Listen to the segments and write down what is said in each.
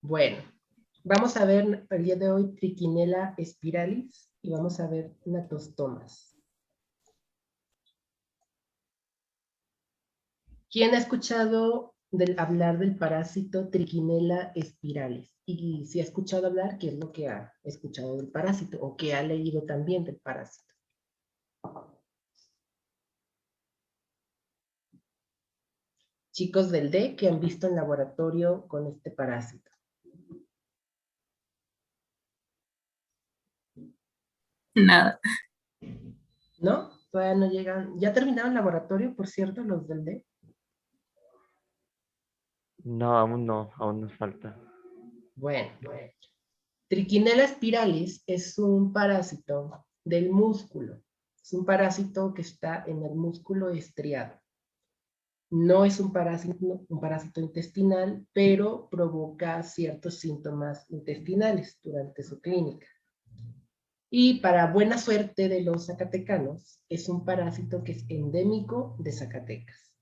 Bueno, vamos a ver el día de hoy Trichinella spiralis y vamos a ver Natostomas. ¿Quién ha escuchado hablar del parásito Trichinella spiralis? Y si ha escuchado hablar, ¿qué es lo que ha escuchado del parásito o qué ha leído también del parásito? Chicos del D que han visto en laboratorio con este parásito. Nada. ¿No? Todavía no llegan. ¿Ya terminaron el laboratorio, por cierto, los del D? No, aún nos falta. Bueno, Trichinella spiralis es un parásito del músculo. Es un parásito que está en el músculo estriado. No es un parásito intestinal, pero provoca ciertos síntomas intestinales durante su clínica. Y para buena suerte de los zacatecanos, es un parásito que es endémico de Zacatecas.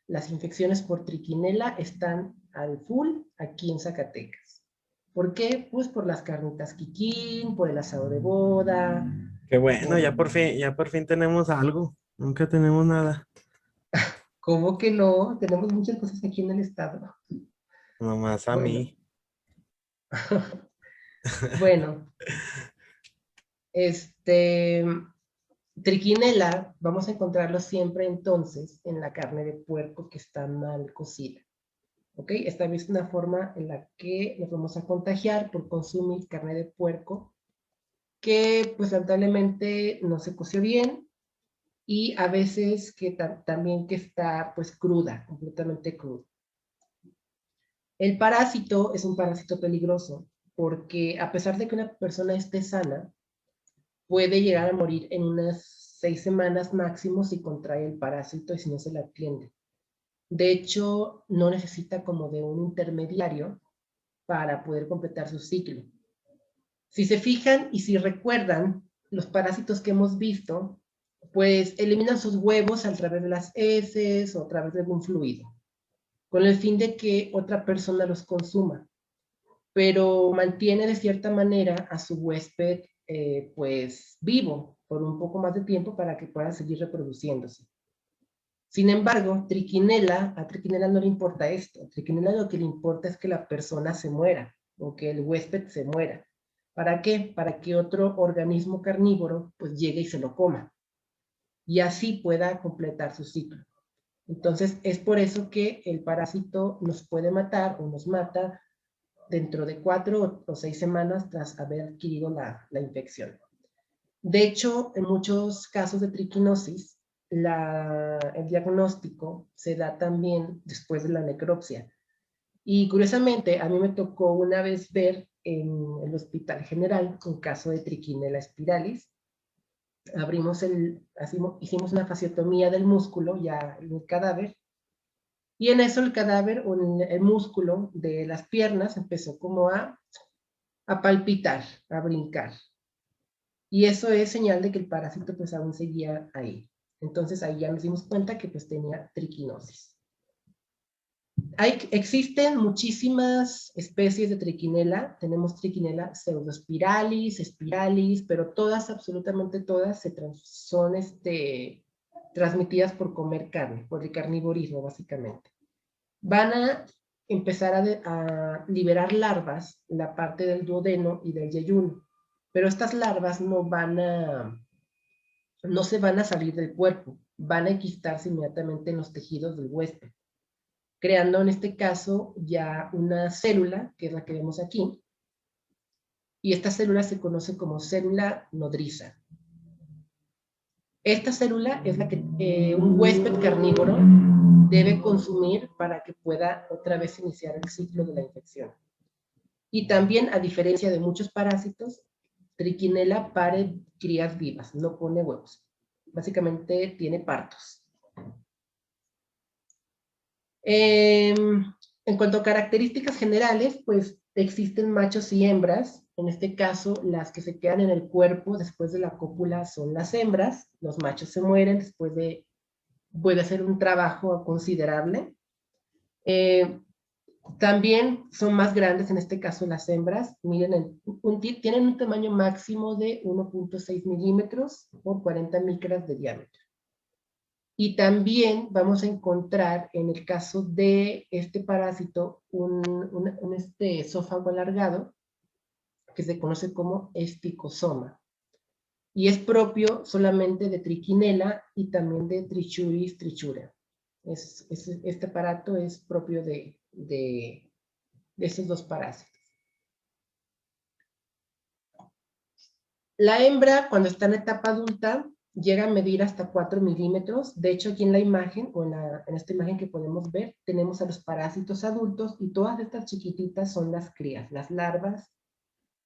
Las infecciones por trichinela están al full aquí en Zacatecas. ¿Por qué? Pues por las carnitas quiquín, por el asado de boda. Qué bueno, Por... ya por fin tenemos algo. Nunca tenemos nada. ¿Cómo que no? Tenemos muchas cosas aquí en el estado. Nomás a Bueno, mí. bueno, este, trichinela, vamos a encontrarlo siempre entonces en la carne de puerco que está mal cocida. ¿Ok? Esta es una forma en la que nos vamos a contagiar por consumir carne de puerco que pues lamentablemente no se coció bien y a veces que también que está pues cruda, completamente cruda. El parásito es un parásito peligroso porque a pesar de que una persona esté sana, puede llegar a morir en unas 6 semanas máximo si contrae el parásito y si no se le atiende. De hecho, no necesita como de un intermediario para poder completar su ciclo. Si se fijan y si recuerdan, los parásitos que hemos visto, pues eliminan sus huevos a través de las heces o a través de algún fluido, con el fin de que otra persona los consuma, pero mantiene de cierta manera a su huésped pues vivo por un poco más de tiempo para que pueda seguir reproduciéndose. Sin embargo, a Trichinella no le importa esto. A Trichinella lo que le importa es que la persona se muera o que el huésped se muera. ¿Para qué? Para que otro organismo carnívoro pues llegue y se lo coma y así pueda completar su ciclo. Entonces es por eso que el parásito nos puede matar o nos mata dentro de 4 o 6 semanas tras haber adquirido la infección. De hecho, en muchos casos de triquinosis, el diagnóstico se da también después de la necropsia. Y curiosamente, a mí me tocó una vez ver en el Hospital General un caso de Trichinella spiralis. Hicimos una fasciotomía del músculo, ya en el cadáver, y en eso el cadáver o el músculo de las piernas empezó como a palpitar, a brincar. Y eso es señal de que el parásito pues aún seguía ahí. Entonces ahí ya nos dimos cuenta que pues tenía triquinosis. Existen muchísimas especies de trichinela. Tenemos trichinella pseudospiralis, spiralis, pero todas, absolutamente todas, son transmitidas por comer carne, por el carnivorismo básicamente. Van a empezar a liberar larvas en la parte del duodeno y del yeyuno, pero estas larvas no se van a salir del cuerpo, van a enquistarse inmediatamente en los tejidos del huésped, creando en este caso ya una célula, que es la que vemos aquí, y esta célula se conoce como célula nodriza. Esta célula es la que un huésped carnívoro debe consumir para que pueda otra vez iniciar el ciclo de la infección. Y también, a diferencia de muchos parásitos, Trichinella pare crías vivas, no pone huevos. Básicamente tiene partos. En cuanto a características generales, pues existen machos y hembras. En este caso, las que se quedan en el cuerpo después de la cópula son las hembras. Los machos se mueren después de, puede hacer un trabajo considerable. También son más grandes, en este caso las hembras, miren, tienen un tamaño máximo de 1.6 milímetros por 40 micras de diámetro. Y también vamos a encontrar, en el caso de este parásito, un esófago alargado, que se conoce como esticosoma. Y es propio solamente de Trichinella y también de Trichuris trichura. Este aparato es propio de estos dos parásitos. La hembra, cuando está en etapa adulta, llega a medir hasta 4 milímetros. De hecho, aquí en la imagen, o en esta imagen que podemos ver, tenemos a los parásitos adultos y todas estas chiquititas son las crías, las larvas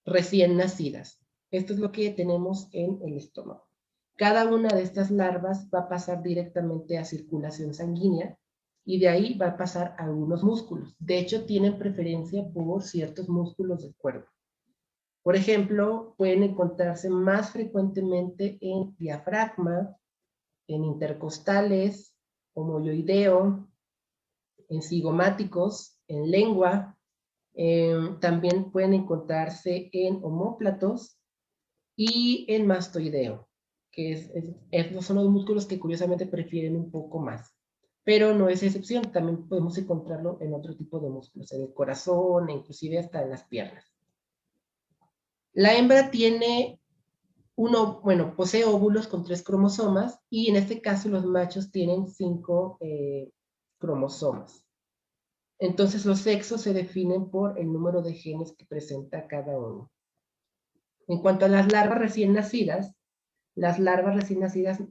recién nacidas. Esto es lo que tenemos en el estómago. Cada una de estas larvas va a pasar directamente a circulación sanguínea y de ahí va a pasar a algunos músculos. De hecho, tienen preferencia por ciertos músculos del cuerpo. Por ejemplo, pueden encontrarse más frecuentemente en diafragma, en intercostales, homoyoideo, en cigomáticos, en lengua. También pueden encontrarse en omóplatos y en mastoideo, que estos son los músculos que curiosamente prefieren un poco más. Pero no es excepción, también podemos encontrarlo en otro tipo de músculos, en el corazón, inclusive hasta en las piernas. La hembra tiene posee óvulos con 3 cromosomas y en este caso los machos tienen 5 cromosomas. Entonces los sexos se definen por el número de genes que presenta cada uno. En cuanto a las larvas recién nacidas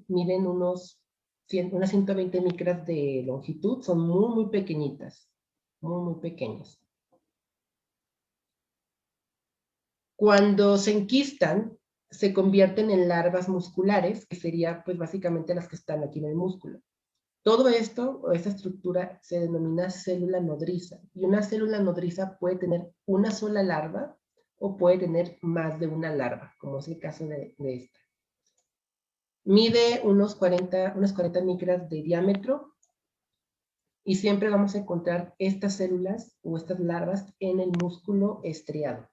miden unas 120 micras de longitud, son muy, muy pequeñitas, muy, muy pequeñas. Cuando se enquistan, se convierten en larvas musculares, que sería pues básicamente las que están aquí en el músculo. Todo esto, o esta estructura, se denomina célula nodriza. Y una célula nodriza puede tener una sola larva o puede tener más de una larva, como es el caso de esta. Mide unas 40 micras de diámetro y siempre vamos a encontrar estas células o estas larvas en el músculo estriado.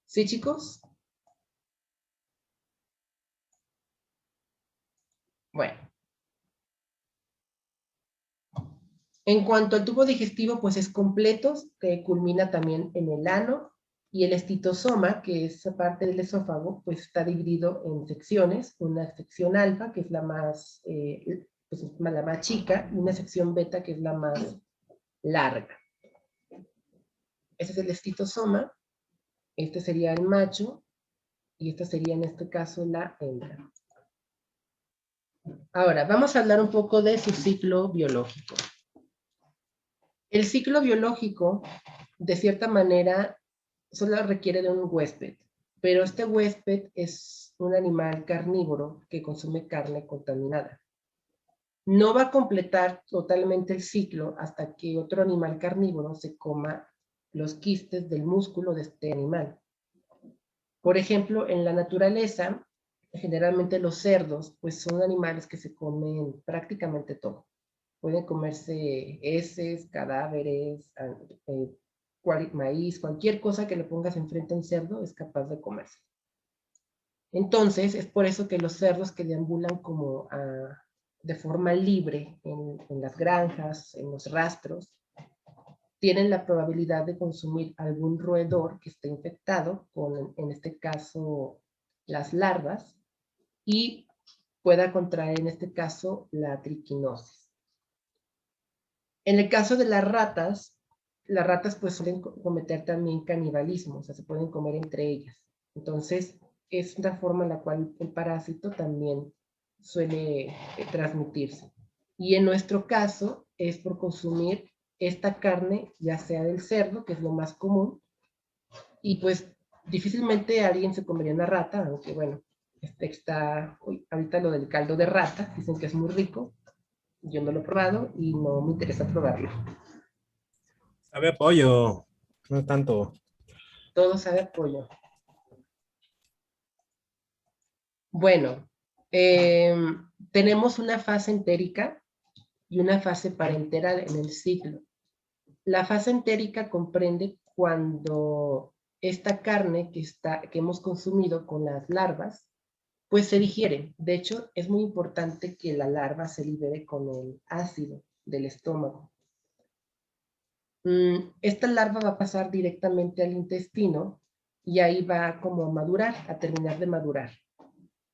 ¿Sí, chicos? Bueno. En cuanto al tubo digestivo, pues es completo, que culmina también en el ano, y el estitosoma, que es parte del esófago, pues está dividido en secciones, una sección alfa, que es la más chica, y una sección beta, que es la más larga. Ese es el estitosoma, este sería el macho, y esta sería en este caso la hembra. Ahora, vamos a hablar un poco de su ciclo biológico. El ciclo biológico, de cierta manera, solo requiere de un huésped, pero este huésped es un animal carnívoro que consume carne contaminada. No va a completar totalmente el ciclo hasta que otro animal carnívoro se coma los quistes del músculo de este animal. Por ejemplo, en la naturaleza, generalmente los cerdos, pues son animales que se comen prácticamente todo. Pueden comerse heces, cadáveres, maíz, cualquier cosa que le pongas enfrente a un cerdo es capaz de comerse. Entonces, es por eso que los cerdos que deambulan como de forma libre en las granjas, en los rastros, tienen la probabilidad de consumir algún roedor que esté infectado con, en este caso, las larvas, y pueda contraer, en este caso, la triquinosis. En el caso de las ratas pues suelen cometer también canibalismo, o sea, se pueden comer entre ellas. Entonces, es una forma en la cual el parásito también suele transmitirse. Y en nuestro caso, es por consumir esta carne, ya sea del cerdo, que es lo más común, y pues difícilmente alguien se comería una rata, aunque bueno, ahorita lo del caldo de rata, dicen que es muy rico, yo no lo he probado y no me interesa probarlo. Sabe a pollo, no tanto. Todo sabe a pollo. Bueno, tenemos una fase entérica y una fase parenteral en el ciclo. La fase entérica comprende cuando esta carne que hemos consumido con las larvas, pues se digiere. De hecho, es muy importante que la larva se libere con el ácido del estómago. Esta larva va a pasar directamente al intestino y ahí va como a madurar, a terminar de madurar.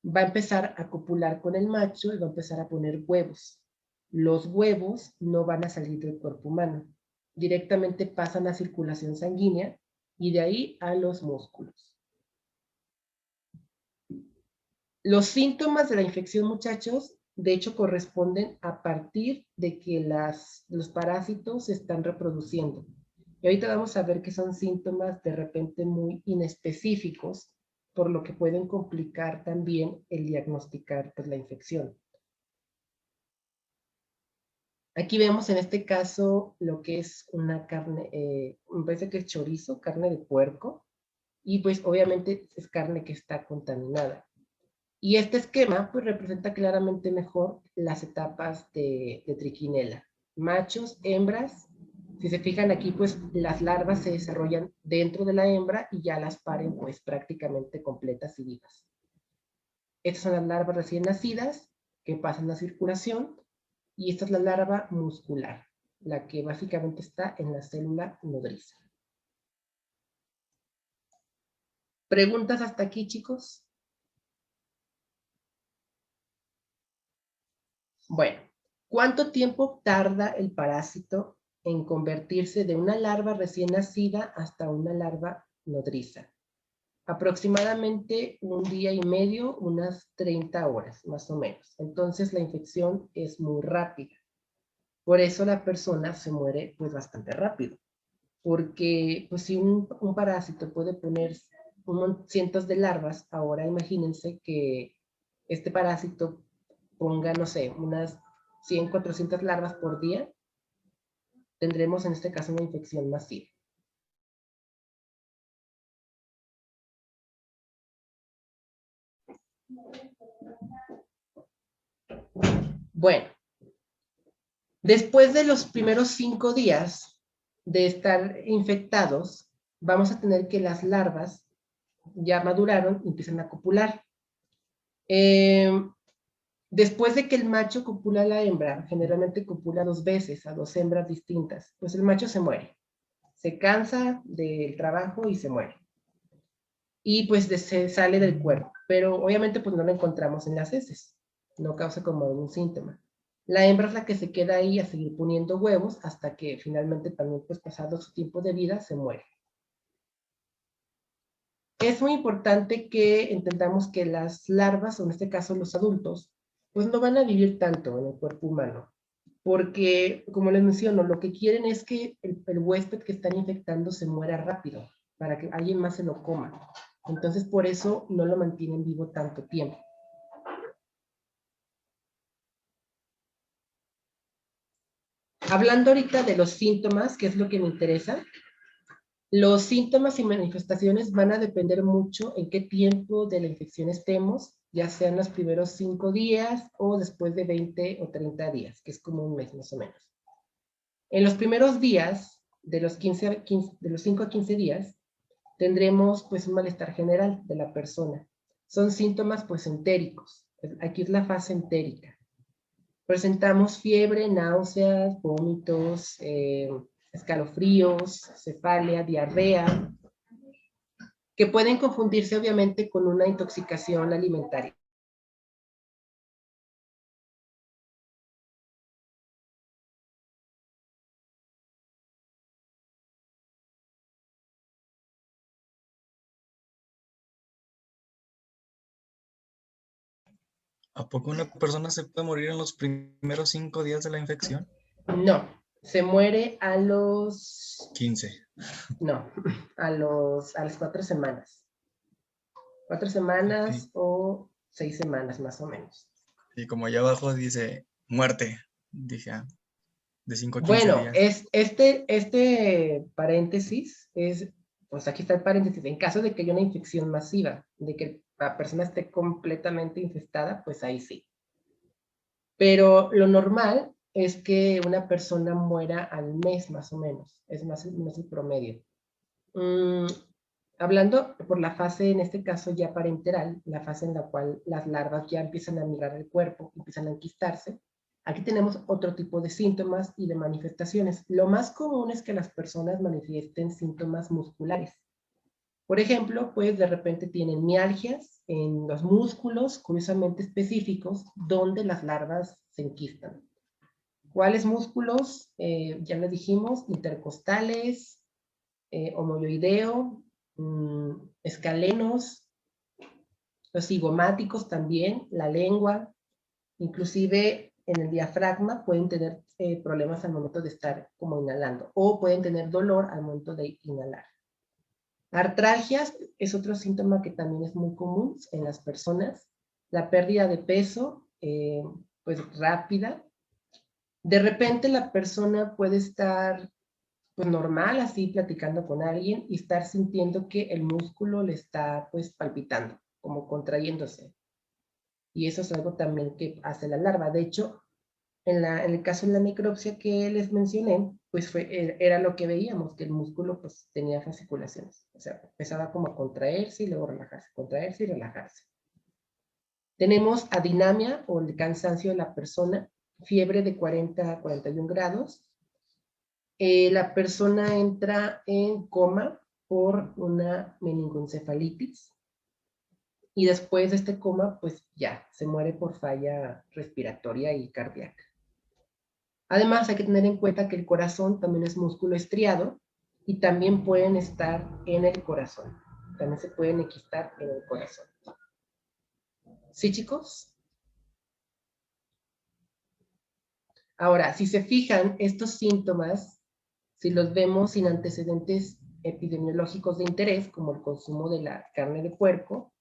Va a empezar a copular con el macho y va a empezar a poner huevos. Los huevos no van a salir del cuerpo humano. Directamente pasan a circulación sanguínea y de ahí a los músculos. Los síntomas de la infección, muchachos, de hecho corresponden a partir de que los parásitos se están reproduciendo. Y ahorita vamos a ver que son síntomas de repente muy inespecíficos, por lo que pueden complicar también el diagnosticar pues, la infección. Aquí vemos en este caso lo que es una carne, me parece que es chorizo, carne de puerco, y pues obviamente es carne que está contaminada. Y este esquema pues representa claramente mejor las etapas de trichinela. Machos, hembras, si se fijan aquí pues las larvas se desarrollan dentro de la hembra y ya las paren pues prácticamente completas y vivas. Estas son las larvas recién nacidas que pasan a circulación y esta es la larva muscular, la que básicamente está en la célula nodriza. ¿Preguntas hasta aquí, chicos? Bueno, ¿cuánto tiempo tarda el parásito en convertirse de una larva recién nacida hasta una larva nodriza? Aproximadamente 1 día y medio, unas 30 horas, más o menos. Entonces la infección es muy rápida. Por eso la persona se muere pues bastante rápido. Porque pues si un parásito puede poner cientos de larvas, ahora imagínense que este parásito ponga, no sé, unas 100, 400 larvas por día, tendremos en este caso una infección masiva. Bueno, después de los primeros 5 días de estar infectados, vamos a tener que las larvas ya maduraron y empiezan a copular. Después de que el macho copula a la hembra, generalmente copula 2 veces a 2 hembras distintas, pues el macho se muere. Se cansa del trabajo y se muere. Y pues se sale del cuerpo, pero obviamente pues no lo encontramos en las heces, no causa como algún síntoma. La hembra es la que se queda ahí a seguir poniendo huevos hasta que finalmente también pues pasado su tiempo de vida se muere. Es muy importante que entendamos que las larvas, o en este caso los adultos, pues no van a vivir tanto en el cuerpo humano, porque como les menciono, lo que quieren es que el huésped que están infectando se muera rápido, para que alguien más se lo coma. Entonces por eso no lo mantienen vivo tanto tiempo. Hablando ahorita de los síntomas, que es lo que me interesa, los síntomas y manifestaciones van a depender mucho en qué tiempo de la infección estemos, ya sean los primeros 5 días o después de 20 o 30 días, que es como un mes más o menos. En los primeros días, de los 5 a 15 días, tendremos pues un malestar general de la persona. Son síntomas pues entéricos. Aquí es la fase entérica. Presentamos fiebre, náuseas, vómitos, escalofríos, cefalea, diarrea, que pueden confundirse obviamente con una intoxicación alimentaria. ¿A poco una persona se puede morir en los primeros 5 días de la infección? No, se muere a los... 15. No, a las 4 semanas. 4 semanas Okay. o 6 semanas más o menos. Y como allá abajo dice muerte, dije, de 5 a 15 Bueno, días. este paréntesis es, pues aquí está el paréntesis, en caso de que haya una infección masiva, de que la persona esté completamente infestada, pues ahí sí. Pero lo normal es que una persona muera al mes más o menos, es más o menos el promedio. Hablando por la fase, en este caso ya parenteral, la fase en la cual las larvas ya empiezan a migrar al cuerpo, empiezan a enquistarse, aquí tenemos otro tipo de síntomas y de manifestaciones. Lo más común es que las personas manifiesten síntomas musculares. Por ejemplo, pues de repente tienen mialgias en los músculos, curiosamente específicos, donde las larvas se enquistan. ¿Cuáles músculos? Ya les dijimos, intercostales, homoyoideo, escalenos, los cigomáticos también, la lengua, inclusive en el diafragma pueden tener problemas al momento de estar como inhalando, o pueden tener dolor al momento de inhalar. Artralgias es otro síntoma que también es muy común en las personas. La pérdida de peso, pues rápida. De repente la persona puede estar pues normal, así platicando con alguien y estar sintiendo que el músculo le está pues palpitando, como contrayéndose. Y eso es algo también que hace la larva. De hecho, en el caso de la necropsia que les mencioné, pues era lo que veíamos, que el músculo pues tenía fasciculaciones. O sea, empezaba como a contraerse y luego relajarse, contraerse y relajarse. Tenemos adinamia o el cansancio de la persona, fiebre de 40 a 41 grados. La persona entra en coma por una meningoencefalitis y después de este coma, pues ya, se muere por falla respiratoria y cardíaca. Además, hay que tener en cuenta que el corazón también es músculo estriado y también pueden estar en el corazón. También se pueden enquistar en el corazón. ¿Sí, chicos? Ahora, si se fijan, estos síntomas, si los vemos sin antecedentes epidemiológicos de interés, como el consumo de la carne de puerco,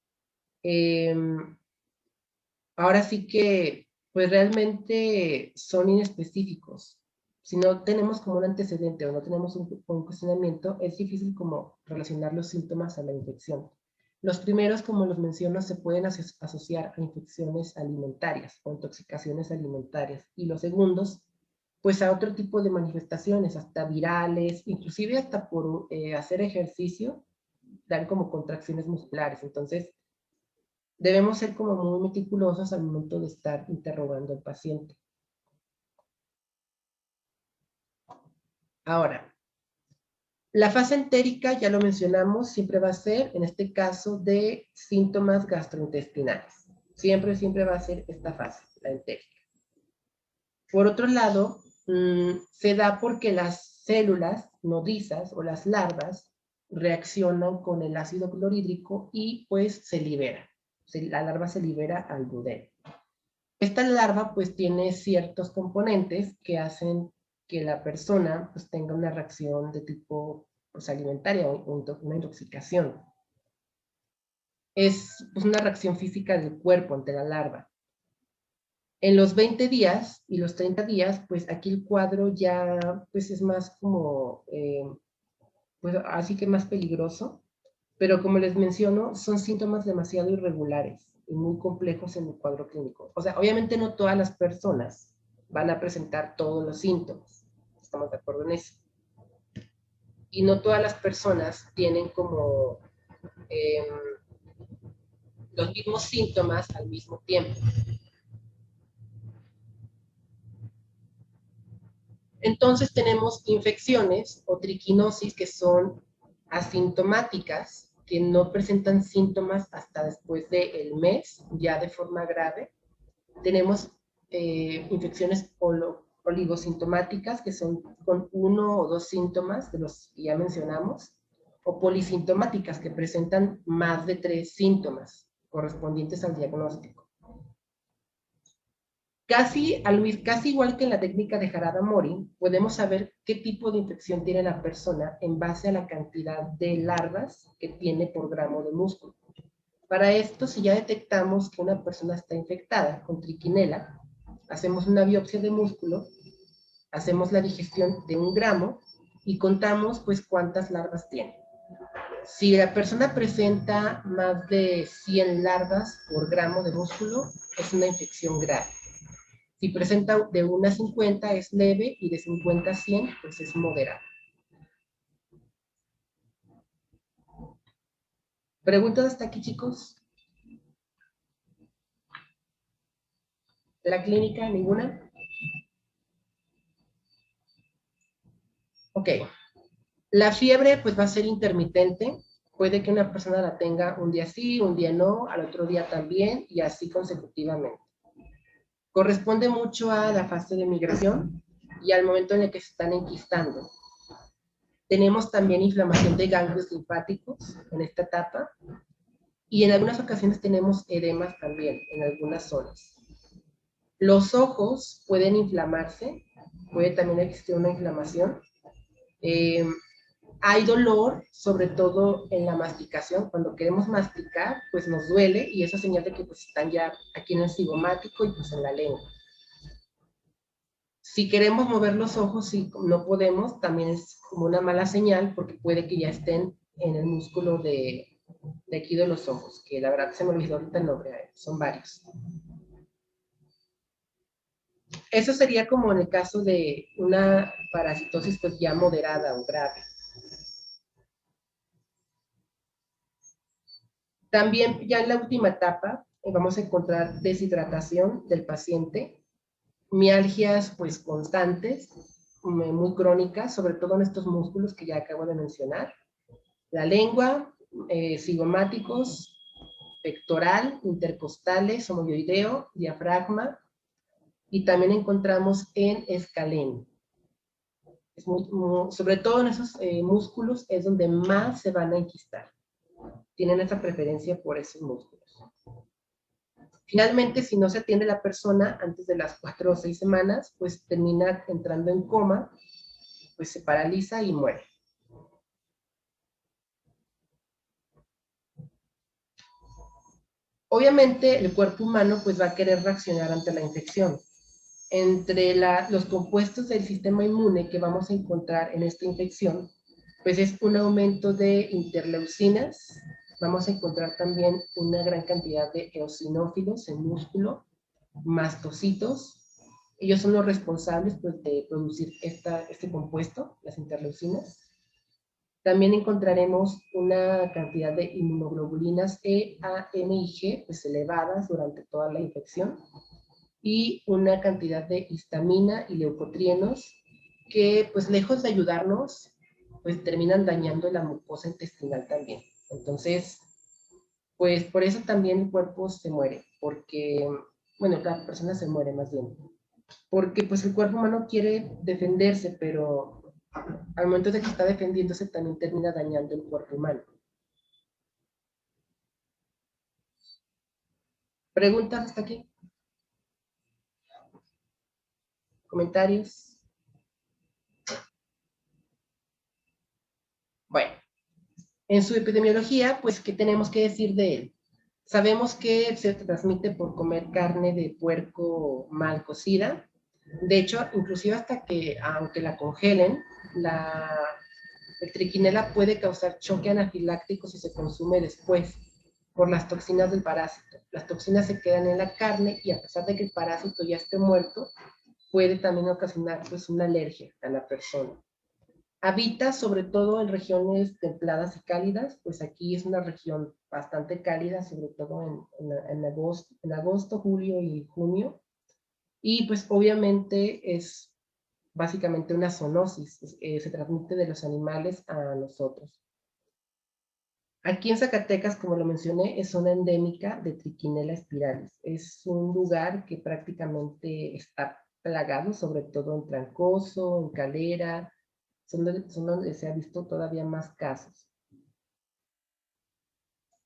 ahora sí que, pues realmente son inespecíficos. Si no tenemos como un antecedente o no tenemos un cuestionamiento, es difícil como relacionar los síntomas a la infección. Los primeros, como los menciono, se pueden asociar a infecciones alimentarias o intoxicaciones alimentarias. Y los segundos, pues a otro tipo de manifestaciones, hasta virales, inclusive hasta por hacer ejercicio, dan como contracciones musculares. Entonces, debemos ser como muy meticulosos al momento de estar interrogando al paciente. Ahora, la fase entérica, ya lo mencionamos, siempre va a ser, en este caso, de síntomas gastrointestinales. Siempre va a ser esta fase, la entérica. Por otro lado, se da porque las células nodizas o las larvas reaccionan con el ácido clorhídrico y pues se libera. La larva se libera al duodeno. Esta larva pues tiene ciertos componentes que hacen que la persona pues tenga una reacción de tipo pues, alimentaria o una intoxicación. Es pues, una reacción física del cuerpo ante la larva. En los 20 días y los 30 días, pues aquí el cuadro ya pues es más como, pues así que más peligroso, pero como les menciono, son síntomas demasiado irregulares y muy complejos en el cuadro clínico. O sea, obviamente no todas las personas van a presentar todos los síntomas, estamos de acuerdo en eso. Y no todas las personas tienen como los mismos síntomas al mismo tiempo. Entonces tenemos infecciones o triquinosis que son asintomáticas, que no presentan síntomas hasta después del mes, ya de forma grave. Tenemos infecciones oligosintomáticas, que son con 1 o 2 síntomas de los que ya mencionamos, o polisintomáticas, que presentan más de 3 síntomas correspondientes al diagnóstico. Casi igual que en la técnica de Harada-Mori, podemos saber qué tipo de infección tiene la persona en base a la cantidad de larvas que tiene por gramo de músculo. Para esto, si ya detectamos que una persona está infectada con trichinela, hacemos una biopsia de músculo, hacemos la digestión de 1 gramo y contamos pues cuántas larvas tiene. Si la persona presenta más de 100 larvas por gramo de músculo, es una infección grave. Si presenta de 1 a 50 es leve y de 50 a 100 pues es moderado. ¿Preguntas hasta aquí, chicos? ¿De la clínica? ¿Ninguna? Ok. La fiebre pues va a ser intermitente. Puede que una persona la tenga un día sí, un día no, al otro día también y así consecutivamente. Corresponde mucho a la fase de migración y al momento en el que se están enquistando. Tenemos también inflamación de ganglios linfáticos en esta etapa y en algunas ocasiones tenemos edemas también en algunas zonas. Los ojos pueden inflamarse, puede también existir una inflamación. Hay dolor, sobre todo en la masticación. Cuando queremos masticar, pues nos duele y eso señala que pues están ya aquí en el cigomático y pues en la lengua. Si queremos mover los ojos y no podemos, también es como una mala señal porque puede que ya estén en el músculo de aquí de los ojos, que la verdad se me olvidó ahorita el nombre, son varios. Eso sería como en el caso de una parasitosis pues ya moderada o grave. También ya en la última etapa vamos a encontrar deshidratación del paciente, mialgias pues constantes, muy crónicas, sobre todo en estos músculos que ya acabo de mencionar. La lengua, cigomáticos, pectoral, intercostales, homoyoideo, diafragma, y también encontramos en escaleno. Sobre todo en esos músculos es donde más se van a enquistar. Tienen esa preferencia por esos músculos. Finalmente, si no se atiende la persona antes de las 4 o 6 semanas, pues termina entrando en coma, pues se paraliza y muere. Obviamente, el cuerpo humano pues va a querer reaccionar ante la infección. Entre los compuestos del sistema inmune que vamos a encontrar en esta infección, pues es un aumento de interleucinas, vamos a encontrar también una gran cantidad de eosinófilos en músculo, mastocitos, ellos son los responsables pues, de producir este compuesto, las interleucinas. También encontraremos una cantidad de inmunoglobulinas E, A, N y G pues, elevadas durante toda la infección y una cantidad de histamina y leucotrienos que, pues lejos de ayudarnos, pues terminan dañando la mucosa intestinal también. Entonces, pues por eso también el cuerpo se muere, porque, bueno, la persona se muere más bien, porque pues el cuerpo humano quiere defenderse, pero al momento de que está defendiéndose también termina dañando el cuerpo humano. ¿Preguntas hasta aquí? ¿Comentarios? Bueno, en su epidemiología, pues, ¿qué tenemos que decir de él? Sabemos que se transmite por comer carne de puerco mal cocida. De hecho, inclusive hasta que, aunque la congelen, el triquinela puede causar choque anafiláctico si se consume después por las toxinas del parásito. Las toxinas se quedan en la carne y a pesar de que el parásito ya esté muerto, puede también ocasionar pues, una alergia a la persona. Habita sobre todo en regiones templadas y cálidas, pues aquí es una región bastante cálida, sobre todo en agosto, julio y junio. Y pues obviamente es básicamente una zoonosis, se transmite de los animales a nosotros. Aquí en Zacatecas, como lo mencioné, es zona endémica de Trichinella spiralis. Es un lugar que prácticamente está plagado, sobre todo en Trancoso, en Calera, son donde se ha visto todavía más casos.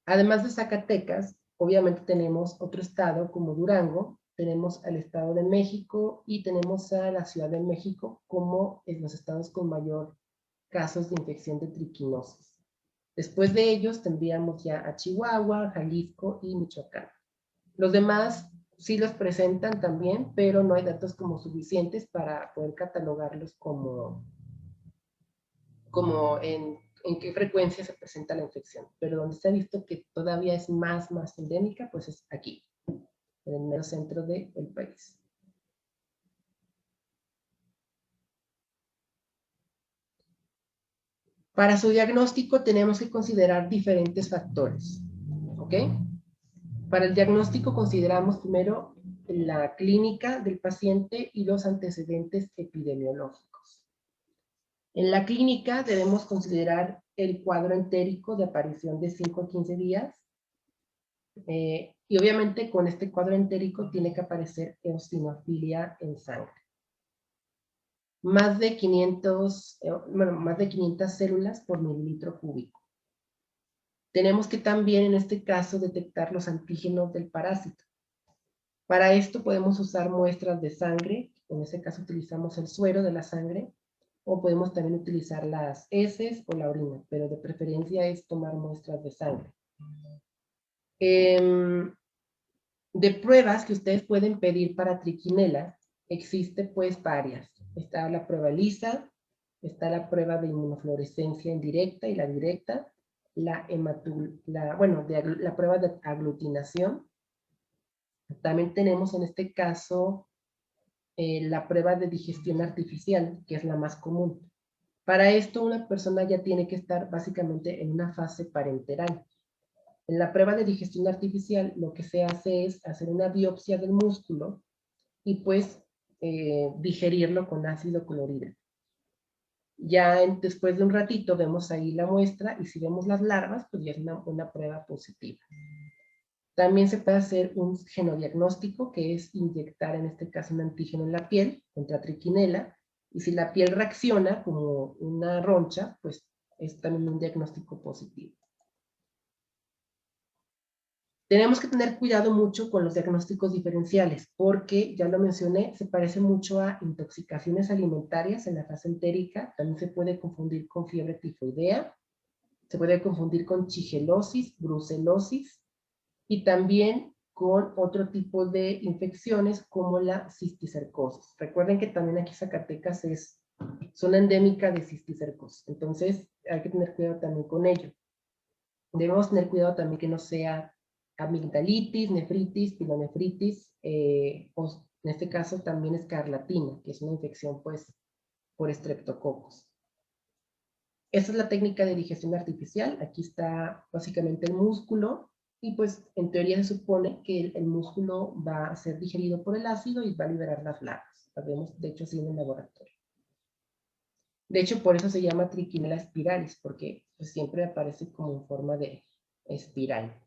Además de Zacatecas, obviamente tenemos otro estado como Durango, tenemos al Estado de México y tenemos a la Ciudad de México como en los estados con mayor casos de infección de triquinosis. Después de ellos tendríamos ya a Chihuahua, Jalisco y Michoacán. Los demás sí los presentan también, pero no hay datos como suficientes para poder catalogarlos como en qué frecuencia se presenta la infección. Pero donde se ha visto que todavía es más endémica, pues es aquí, en el mero centro del país. Para su diagnóstico tenemos que considerar diferentes factores, ¿ok? Para el diagnóstico consideramos primero la clínica del paciente y los antecedentes epidemiológicos. En la clínica debemos considerar el cuadro entérico de aparición de 5 a 15 días, y obviamente con este cuadro entérico tiene que aparecer eosinofilia en sangre. Más de 500 células por mililitro cúbico. Tenemos que también en este caso detectar los antígenos del parásito. Para esto podemos usar muestras de sangre, en este caso utilizamos el suero de la sangre, o podemos también utilizar las heces o la orina, pero de preferencia es tomar muestras de sangre. De pruebas que ustedes pueden pedir para triquinela, existe pues varias. Está la prueba ELISA, está la prueba de inmunofluorescencia indirecta y la directa, la prueba de aglutinación. También tenemos en este caso la prueba de digestión artificial, que es la más común. Para esto una persona ya tiene que estar básicamente en una fase parenteral. En la prueba de digestión artificial lo que se hace es hacer una biopsia del músculo y pues digerirlo con ácido clorhídrico. Ya después de un ratito vemos ahí la muestra y si vemos las larvas, pues ya es una prueba positiva. También se puede hacer un genodiagnóstico, que es inyectar en este caso un antígeno en la piel contra triquinela, y si la piel reacciona como una roncha, pues es también un diagnóstico positivo. Tenemos que tener cuidado mucho con los diagnósticos diferenciales, porque, ya lo mencioné, se parece mucho a intoxicaciones alimentarias en la fase entérica, también se puede confundir con fiebre tifoidea, se puede confundir con shigellosis, brucelosis, y también con otro tipo de infecciones como la cisticercosis. Recuerden que también aquí Zacatecas es zona endémica de cisticercosis, entonces hay que tener cuidado también con ello. Debemos tener cuidado también que no sea amigdalitis, nefritis, pilonefritis, o en este caso también escarlatina, que es una infección pues por estreptococos. Esa es la técnica de digestión artificial. Aquí está básicamente el músculo y pues en teoría se supone que el músculo va a ser digerido por el ácido y va a liberar las larvas. Las vemos de hecho así en el laboratorio. De hecho por eso se llama triquinela spiralis, porque pues, siempre aparece como en forma de espiral.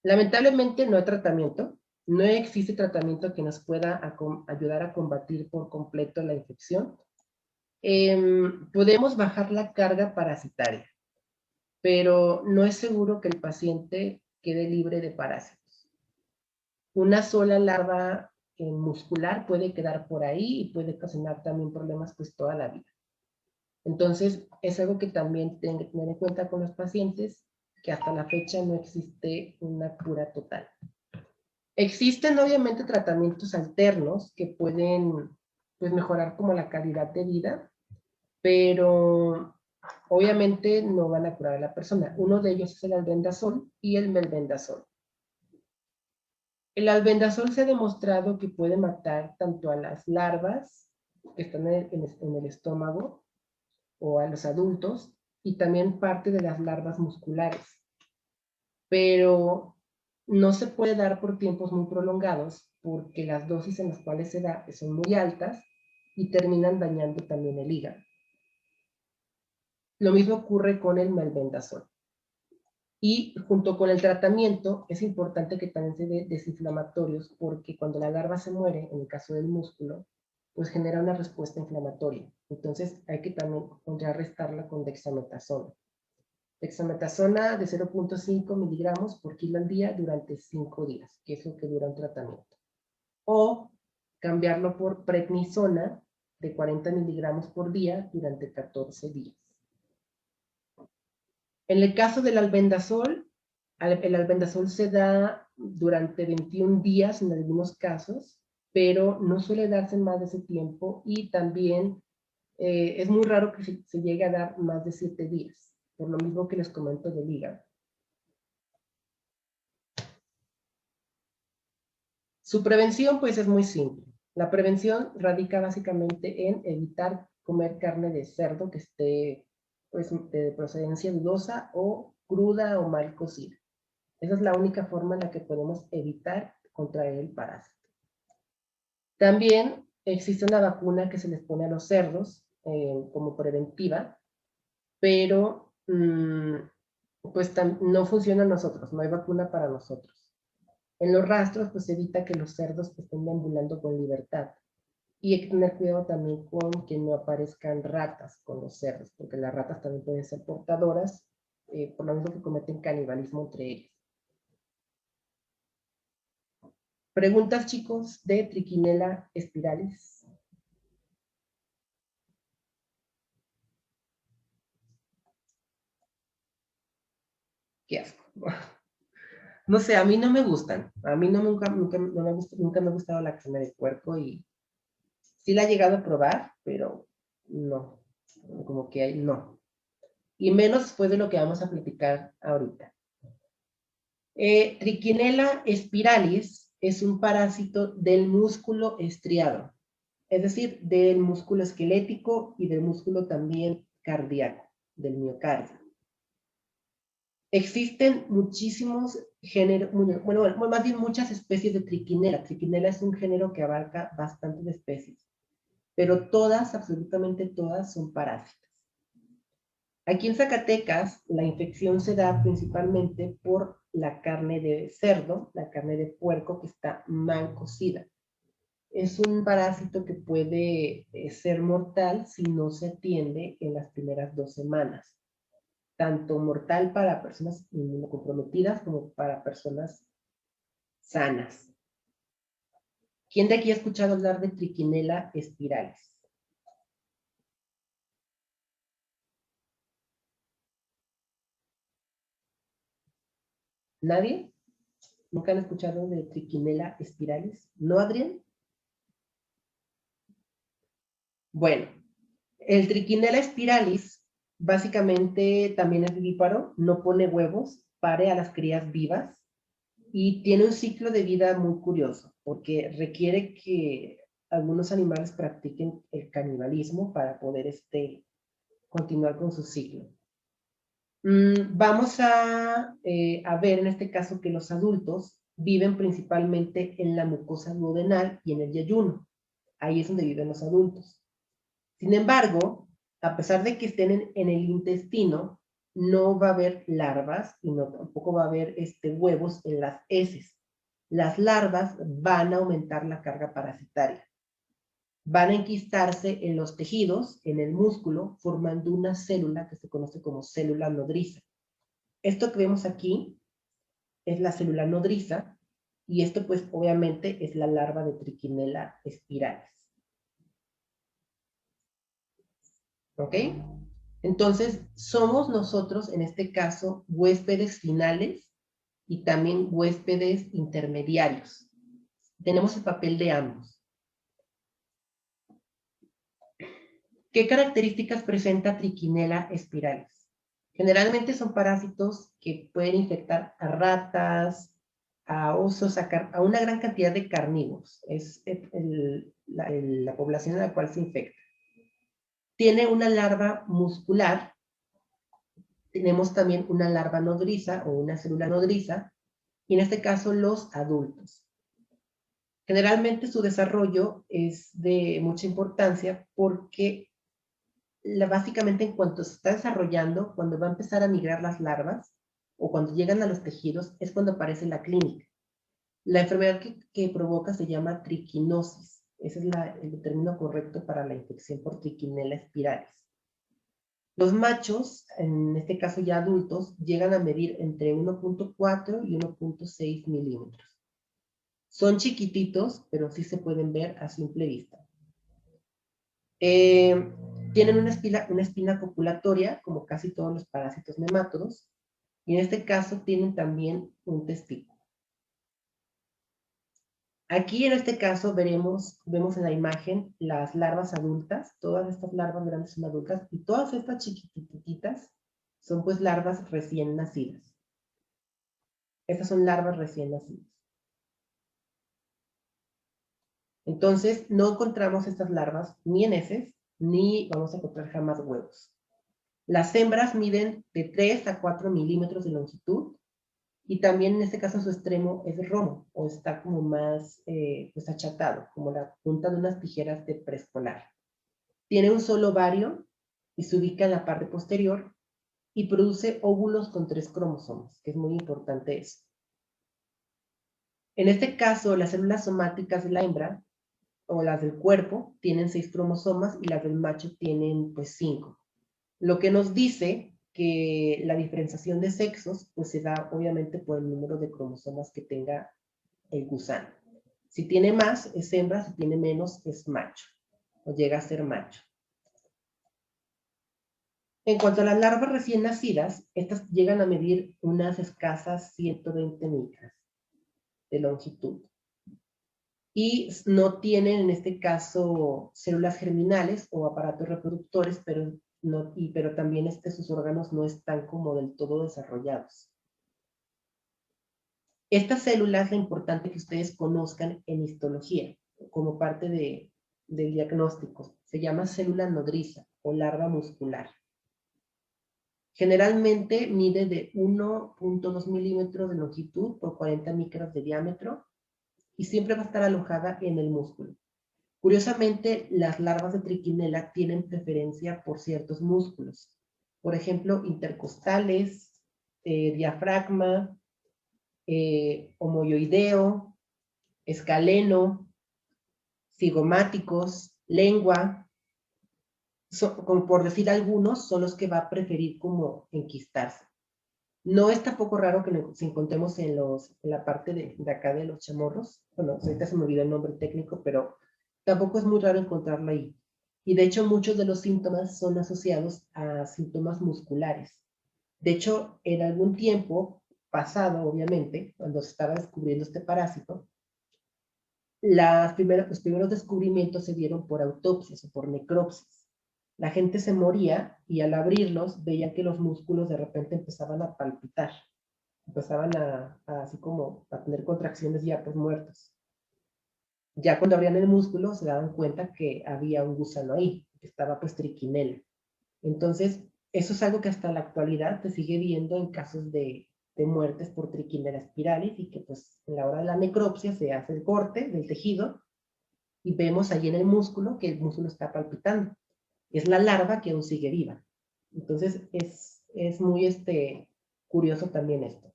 Lamentablemente no hay tratamiento, no existe tratamiento que nos pueda ayudar a combatir por completo la infección. Podemos bajar la carga parasitaria, pero no es seguro que el paciente quede libre de parásitos. Una sola larva muscular puede quedar por ahí y puede ocasionar también problemas pues toda la vida. Entonces es algo que también tienen que tener en cuenta con los pacientes, que hasta la fecha no existe una cura total. Existen obviamente tratamientos alternos que pueden pues, mejorar como la calidad de vida, pero obviamente no van a curar a la persona. Uno de ellos es el albendazol y el melbendazol. El albendazol se ha demostrado que puede matar tanto a las larvas que están en el estómago o a los adultos y también parte de las larvas musculares. Pero no se puede dar por tiempos muy prolongados porque las dosis en las cuales se da son muy altas y terminan dañando también el hígado. Lo mismo ocurre con el melbendazol. Y junto con el tratamiento es importante que también se dé desinflamatorios porque cuando la larva se muere, en el caso del músculo, pues genera una respuesta inflamatoria. Entonces hay que también contrarrestarla con dexametasona. Dexametasona de 0.5 miligramos por kilo al día durante 5 días, que es lo que dura un tratamiento. O cambiarlo por prednisona de 40 miligramos por día durante 14 días. En el caso del albendazol, el albendazol se da durante 21 días en algunos casos, pero no suele darse más de ese tiempo y también es muy raro que se llegue a dar más de 7 días, por lo mismo que les comento del hígado. Su prevención pues es muy simple. La prevención radica básicamente en evitar comer carne de cerdo que esté pues, de procedencia dudosa o cruda o mal cocida. Esa es la única forma en la que podemos evitar contraer el parásito. También existe una vacuna que se les pone a los cerdos como preventiva, pero pues no funciona en nosotros, no hay vacuna para nosotros. En los rastros, pues evita que los cerdos estén deambulando con libertad. Y hay que tener cuidado también con que no aparezcan ratas con los cerdos, porque las ratas también pueden ser portadoras, por lo mismo que cometen canibalismo entre ellos. Preguntas, chicos, de Trichinella spiralis. Qué asco. No sé, a mí no me gustan. A mí nunca me ha gustado la carne de puerco y sí la he llegado a probar, pero no. Como que no. Y menos después de lo que vamos a platicar ahorita. Trichinella spiralis es un parásito del músculo estriado, es decir, del músculo esquelético y del músculo también cardíaco, del miocardio. Existen muchísimos géneros, bueno, más bien muchas especies de Trichinella. Trichinella es un género que abarca bastantes especies, pero todas, absolutamente todas, son parásitas. Aquí en Zacatecas, la infección se da principalmente por la carne de cerdo, la carne de puerco que está mal cocida. Es un parásito que puede ser mortal si no se atiende en las primeras 2 semanas. Tanto mortal para personas inmunocomprometidas como para personas sanas. ¿Quién de aquí ha escuchado hablar de Trichinella spiralis? ¿Nadie? ¿Nunca han escuchado de Trichinella spiralis? ¿No, Adrián? Bueno, el Trichinella spiralis básicamente también es vivíparo, no pone huevos, pare a las crías vivas y tiene un ciclo de vida muy curioso porque requiere que algunos animales practiquen el canibalismo para poder continuar con su ciclo. Vamos a ver en este caso que los adultos viven principalmente en la mucosa duodenal y en el yeyuno. Ahí es donde viven los adultos. Sin embargo, a pesar de que estén en el intestino, no va a haber larvas y tampoco va a haber huevos en las heces. Las larvas van a aumentar la carga parasitaria. Van a enquistarse en los tejidos, en el músculo, formando una célula que se conoce como célula nodriza. Esto que vemos aquí es la célula nodriza y esto pues obviamente es la larva de Trichinella spiralis. ¿Ok? Entonces, somos nosotros, en este caso, huéspedes finales y también huéspedes intermediarios. Tenemos el papel de ambos. ¿Qué características presenta Trichinella spiralis? Generalmente son parásitos que pueden infectar a ratas, a osos, a una gran cantidad de carnívoros. Es la población a la cual se infecta. Tiene una larva muscular. Tenemos también una larva nodriza o una célula nodriza, y en este caso los adultos. Generalmente su desarrollo es de mucha importancia porque básicamente en cuanto se está desarrollando, cuando va a empezar a migrar las larvas o cuando llegan a los tejidos, es cuando aparece la clínica. La enfermedad que provoca se llama triquinosis. Ese es el término correcto para la infección por Trichinella spiralis. Los machos, en este caso ya adultos, llegan a medir entre 1.4 y 1.6 milímetros. Son chiquititos, pero sí se pueden ver a simple vista. Tienen una espina copulatoria, como casi todos los parásitos nemátodos, y en este caso tienen también un testículo. Aquí en este caso vemos en la imagen las larvas adultas. Todas estas larvas grandes son adultas y todas estas chiquititas son pues larvas recién nacidas. Estas son larvas recién nacidas. Entonces no encontramos estas larvas ni en heces ni vamos a encontrar jamás huevos. Las hembras miden de 3 a 4 milímetros de longitud y también en este caso su extremo es romo o está como más pues achatado, como la punta de unas tijeras de preescolar. Tiene un solo ovario y se ubica en la parte posterior y produce óvulos con 3 cromosomas, que es muy importante eso. En este caso, las células somáticas de la hembra o las del cuerpo tienen 6 cromosomas y las del macho tienen pues 5. Lo que nos dice que la diferenciación de sexos pues se da obviamente por el número de cromosomas que tenga el gusano. Si tiene más es hembra, si tiene menos es macho o llega a ser macho. En cuanto a las larvas recién nacidas, estas llegan a medir unas escasas 120 micras de longitud. Y no tienen en este caso células germinales o aparatos reproductores, pero también sus órganos no están como del todo desarrollados. Estas células es importante que ustedes conozcan en histología, como parte del diagnóstico. Se llama célula nodriza o larva muscular. Generalmente mide de 1.2 milímetros de longitud por 40 micras de diámetro y siempre va a estar alojada en el músculo. Curiosamente, las larvas de triquinela tienen preferencia por ciertos músculos. Por ejemplo, intercostales, diafragma, homoioideo, escaleno, cigomáticos, lengua. Como por decir algunos, son los que va a preferir como enquistarse. No es tampoco raro que nos encontremos en la parte de acá de los chamorros. Bueno, ahorita se me olvidó el nombre técnico, pero tampoco es muy raro encontrarlo ahí. Y de hecho, muchos de los síntomas son asociados a síntomas musculares. De hecho, en algún tiempo pasado, obviamente, cuando se estaba descubriendo este parásito, los primeros descubrimientos se dieron por autopsias o por necropsias. La gente se moría y al abrirlos veían que los músculos de repente empezaban a palpitar. Empezaban así como a tener contracciones ya pues muertos. Ya cuando abrían el músculo se daban cuenta que había un gusano ahí, que estaba pues triquinela. Entonces, eso es algo que hasta la actualidad se sigue viendo en casos de muertes por triquinela spiralis y que pues en la hora de la necropsia se hace el corte del tejido y vemos allí en el músculo que el músculo está palpitando. Es la larva que aún sigue viva. Entonces, es muy curioso también esto.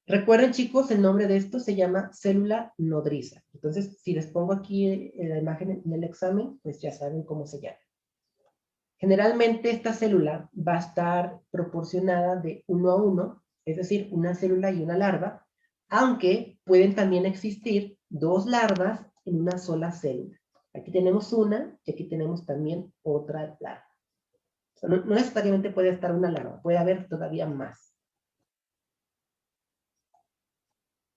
Recuerden, chicos, el nombre de esto se llama célula nodriza. Entonces, si les pongo aquí la imagen en el examen, pues ya saben cómo se llama. Generalmente esta célula va a estar proporcionada de 1 a 1, es decir, una célula y una larva, aunque pueden también existir 2 larvas en una sola célula. Aquí tenemos una y aquí tenemos también otra larva. O sea, no necesariamente puede estar una larva, puede haber todavía más.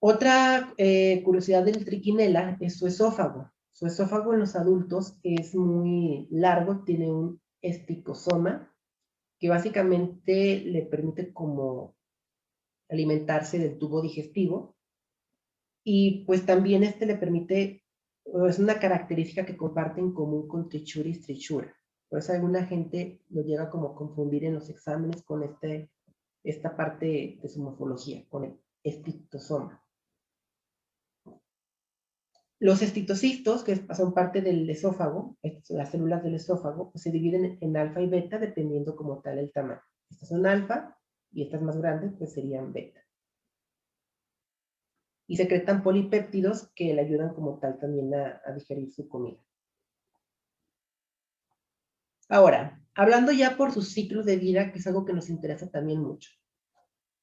Otra curiosidad del triquinela es su esófago. Su esófago en los adultos es muy largo, tiene un esticosoma que básicamente le permite como alimentarse del tubo digestivo y pues también le permite, es una característica que comparten en común con trichura y strichura. Por eso alguna gente lo llega como a confundir en los exámenes con esta parte de su morfología, con el esticosoma. Los estitocistos, que son parte del esófago, las células del esófago, pues se dividen en alfa y beta dependiendo como tal el tamaño. Estas son alfa y estas más grandes pues serían beta. Y secretan polipéptidos que le ayudan como tal también a digerir su comida. Ahora, hablando ya por sus ciclos de vida, que es algo que nos interesa también mucho.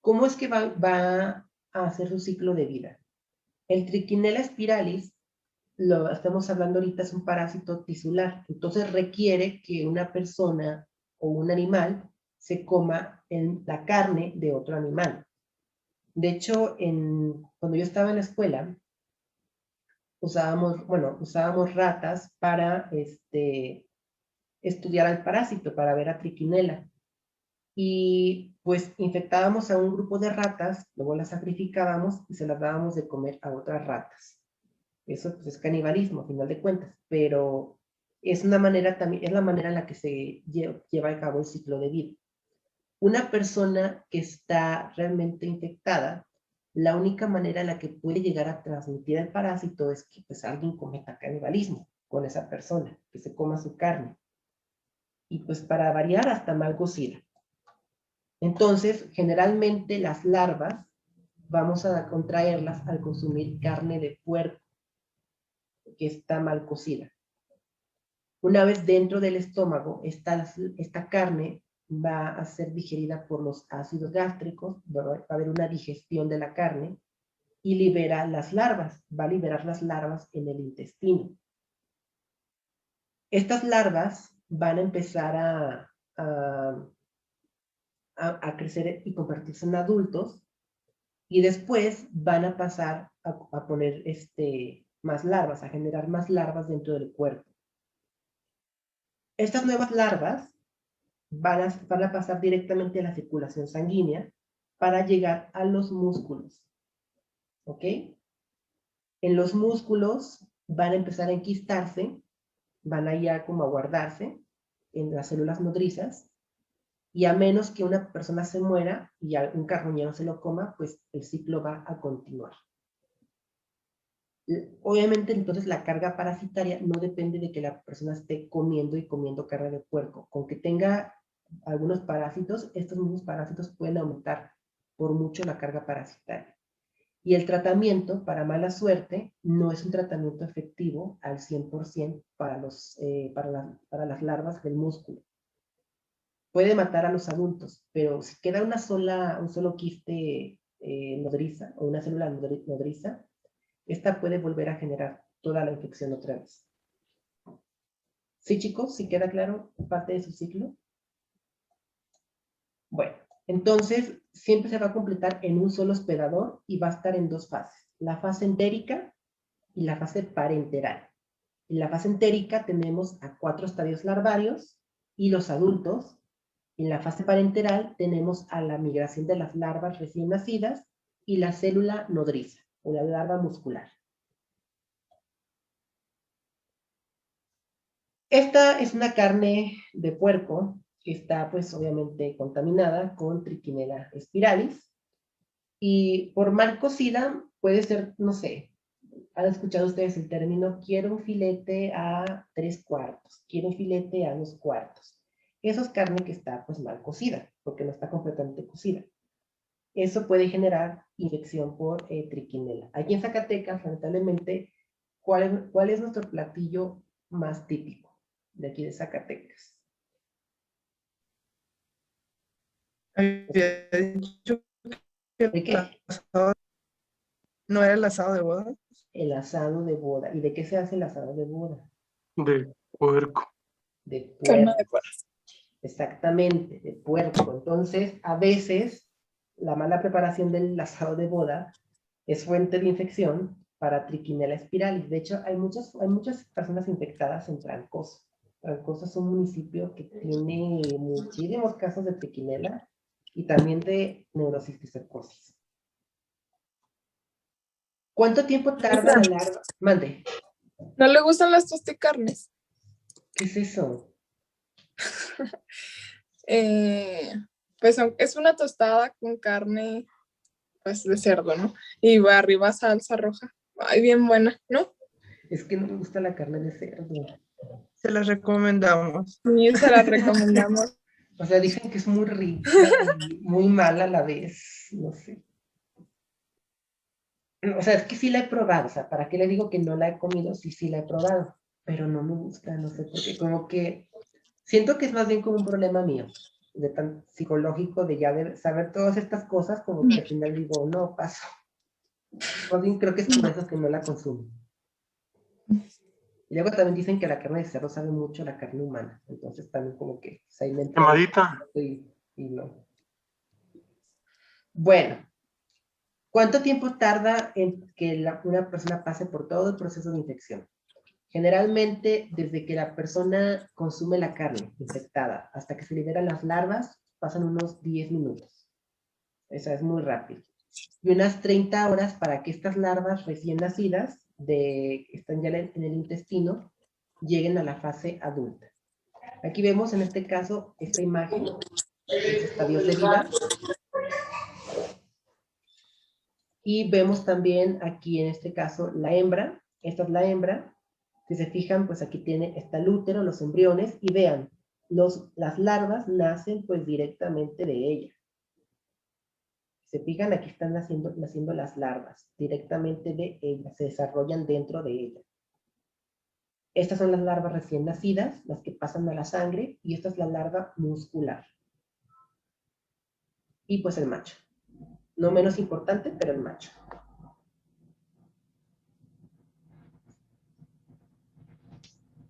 ¿Cómo es que va a hacer su ciclo de vida? El Trichinella spiralis, lo estamos hablando ahorita, es un parásito tisular. Entonces requiere que una persona o un animal se coma la carne de otro animal. De hecho, cuando yo estaba en la escuela, usábamos ratas para estudiar al parásito, para ver a Trichinella. Y pues infectábamos a un grupo de ratas, luego las sacrificábamos y se las dábamos de comer a otras ratas. Eso pues es canibalismo, a final de cuentas, pero es una manera también, es la manera en la que se lleva a cabo el ciclo de vida. Una persona que está realmente infectada, la única manera en la que puede llegar a transmitir el parásito es que pues, alguien cometa canibalismo con esa persona, que se coma su carne. Y pues para variar, hasta mal cocida. Entonces, generalmente las larvas vamos a contraerlas al consumir carne de puerco que está mal cocida. Una vez dentro del estómago, esta carne va a ser digerida por los ácidos gástricos, va a haber una digestión de la carne y libera las larvas, va a liberar las larvas en el intestino. Estas larvas van a empezar a crecer y convertirse en adultos y después van a pasar a poner más larvas, a generar más larvas dentro del cuerpo. Estas nuevas larvas van a pasar directamente a la circulación sanguínea para llegar a los músculos. ¿Ok? En los músculos van a empezar a enquistarse, van a ya como a guardarse en las células nodrizas, y a menos que una persona se muera y un carroñero se lo coma, pues el ciclo va a continuar. Obviamente, entonces, la carga parasitaria no depende de que la persona esté comiendo y comiendo carne de puerco. Con que tenga algunos parásitos, estos mismos parásitos pueden aumentar por mucho la carga parasitaria. Y el tratamiento, para mala suerte, no es un tratamiento efectivo al 100% para las larvas del músculo. Puede matar a los adultos, pero si queda un solo quiste nodriza o una célula nodriza, esta puede volver a generar toda la infección otra vez. ¿Sí, chicos? ¿Sí queda claro parte de su ciclo? Bueno, entonces siempre se va a completar en un solo hospedador y va a estar en dos fases. La fase entérica y la fase parenteral. En la fase entérica tenemos a 4 estadios larvarios y los adultos. En la fase parenteral tenemos a la migración de las larvas recién nacidas y la célula nodriza o la larva muscular. Esta es una carne de puerco que está pues obviamente contaminada con Trichinella spiralis y por mal cocida puede ser, no sé, han escuchado ustedes el término quiero un filete a 3/4, quiero un filete a 2/4. Eso es carne que está pues mal cocida porque no está completamente cocida. Eso puede generar infección por Trichinella. Aquí en Zacatecas, lamentablemente, ¿cuál es nuestro platillo más típico de aquí de Zacatecas? Había dicho que ¿De qué? no era el asado de boda. El asado de boda. ¿Y de qué se hace el asado de boda? De puerco. De Carne puerco. de puerco. Exactamente, de puerco. Entonces, a veces, la mala preparación del asado de boda es fuente de infección para Trichinella spiralis. De hecho, hay muchas personas infectadas en Trancoso. Trancoso es un municipio que tiene muchísimos casos de Trichinella y también de neurocisticercosis. ¿Cuánto tiempo tarda la larva? Mande. ¿No le gustan las tosticarnes? ¿Qué es eso? Pues es una tostada con carne pues de cerdo, ¿no? Y va arriba salsa roja. Ay, bien buena, ¿no? Es que no me gusta la carne de cerdo. Se las recomendamos. Sí, se las recomendamos. O sea, dicen que es muy rica y muy mala a la vez. No sé. O sea, es que sí la he probado. O sea, ¿para qué le digo que no la he comido? Sí la he probado. Pero no me gusta, no sé por qué. Como que siento que es más bien como un problema mío, de tan psicológico, de ya de saber todas estas cosas, como que al final digo, no, paso. Más bien creo que es por eso que no la consumo. Y luego también dicen que la carne de cerdo sabe mucho a la carne humana. Entonces también como que se alimenta. Quemadita. Y no. Bueno, ¿cuánto tiempo tarda en que una persona pase por todo el proceso de infección? Generalmente, desde que la persona consume la carne infectada hasta que se liberan las larvas, pasan unos 10 minutos. Eso es muy rápido. Y unas 30 horas para que estas larvas recién nacidas, que están ya en el intestino, lleguen a la fase adulta. Aquí vemos en este caso esta imagen, los estadios de vida. Y vemos también aquí en este caso la hembra. Esta es la hembra. Si se fijan, pues aquí está el útero, los embriones. Y vean, las larvas nacen pues directamente de ella. Si se fijan, aquí están naciendo las larvas directamente de ella. Se desarrollan dentro de ella. Estas son las larvas recién nacidas, las que pasan a la sangre. Y esta es la larva muscular. Y pues el macho. No menos importante, pero el macho.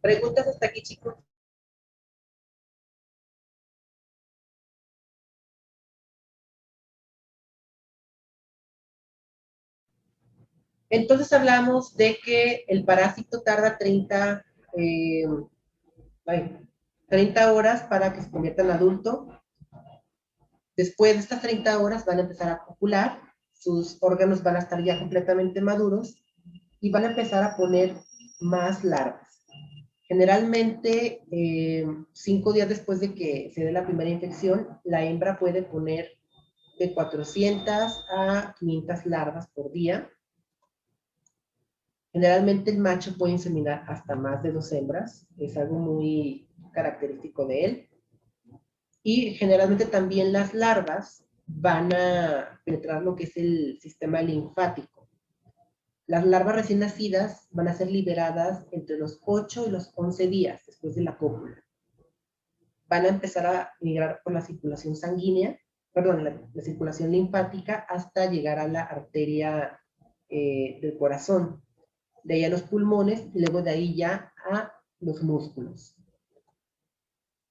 ¿Preguntas hasta aquí, chicos? Entonces hablamos de que el parásito tarda 30 horas para que se convierta en adulto. Después de estas 30 horas van a empezar a copular, sus órganos van a estar ya completamente maduros y van a empezar a poner más larvas. Generalmente, 5 días después de que se dé la primera infección, la hembra puede poner de 400 a 500 larvas por día. Generalmente el macho puede inseminar hasta más de 2 hembras, es algo muy característico de él. Y generalmente también las larvas van a penetrar lo que es el sistema linfático. Las larvas recién nacidas van a ser liberadas entre los 8 y los 11 días después de la cópula. Van a empezar a migrar por la circulación sanguínea, perdón, la circulación linfática hasta llegar a la arteria del corazón. De ahí a los pulmones y luego de ahí ya a los músculos.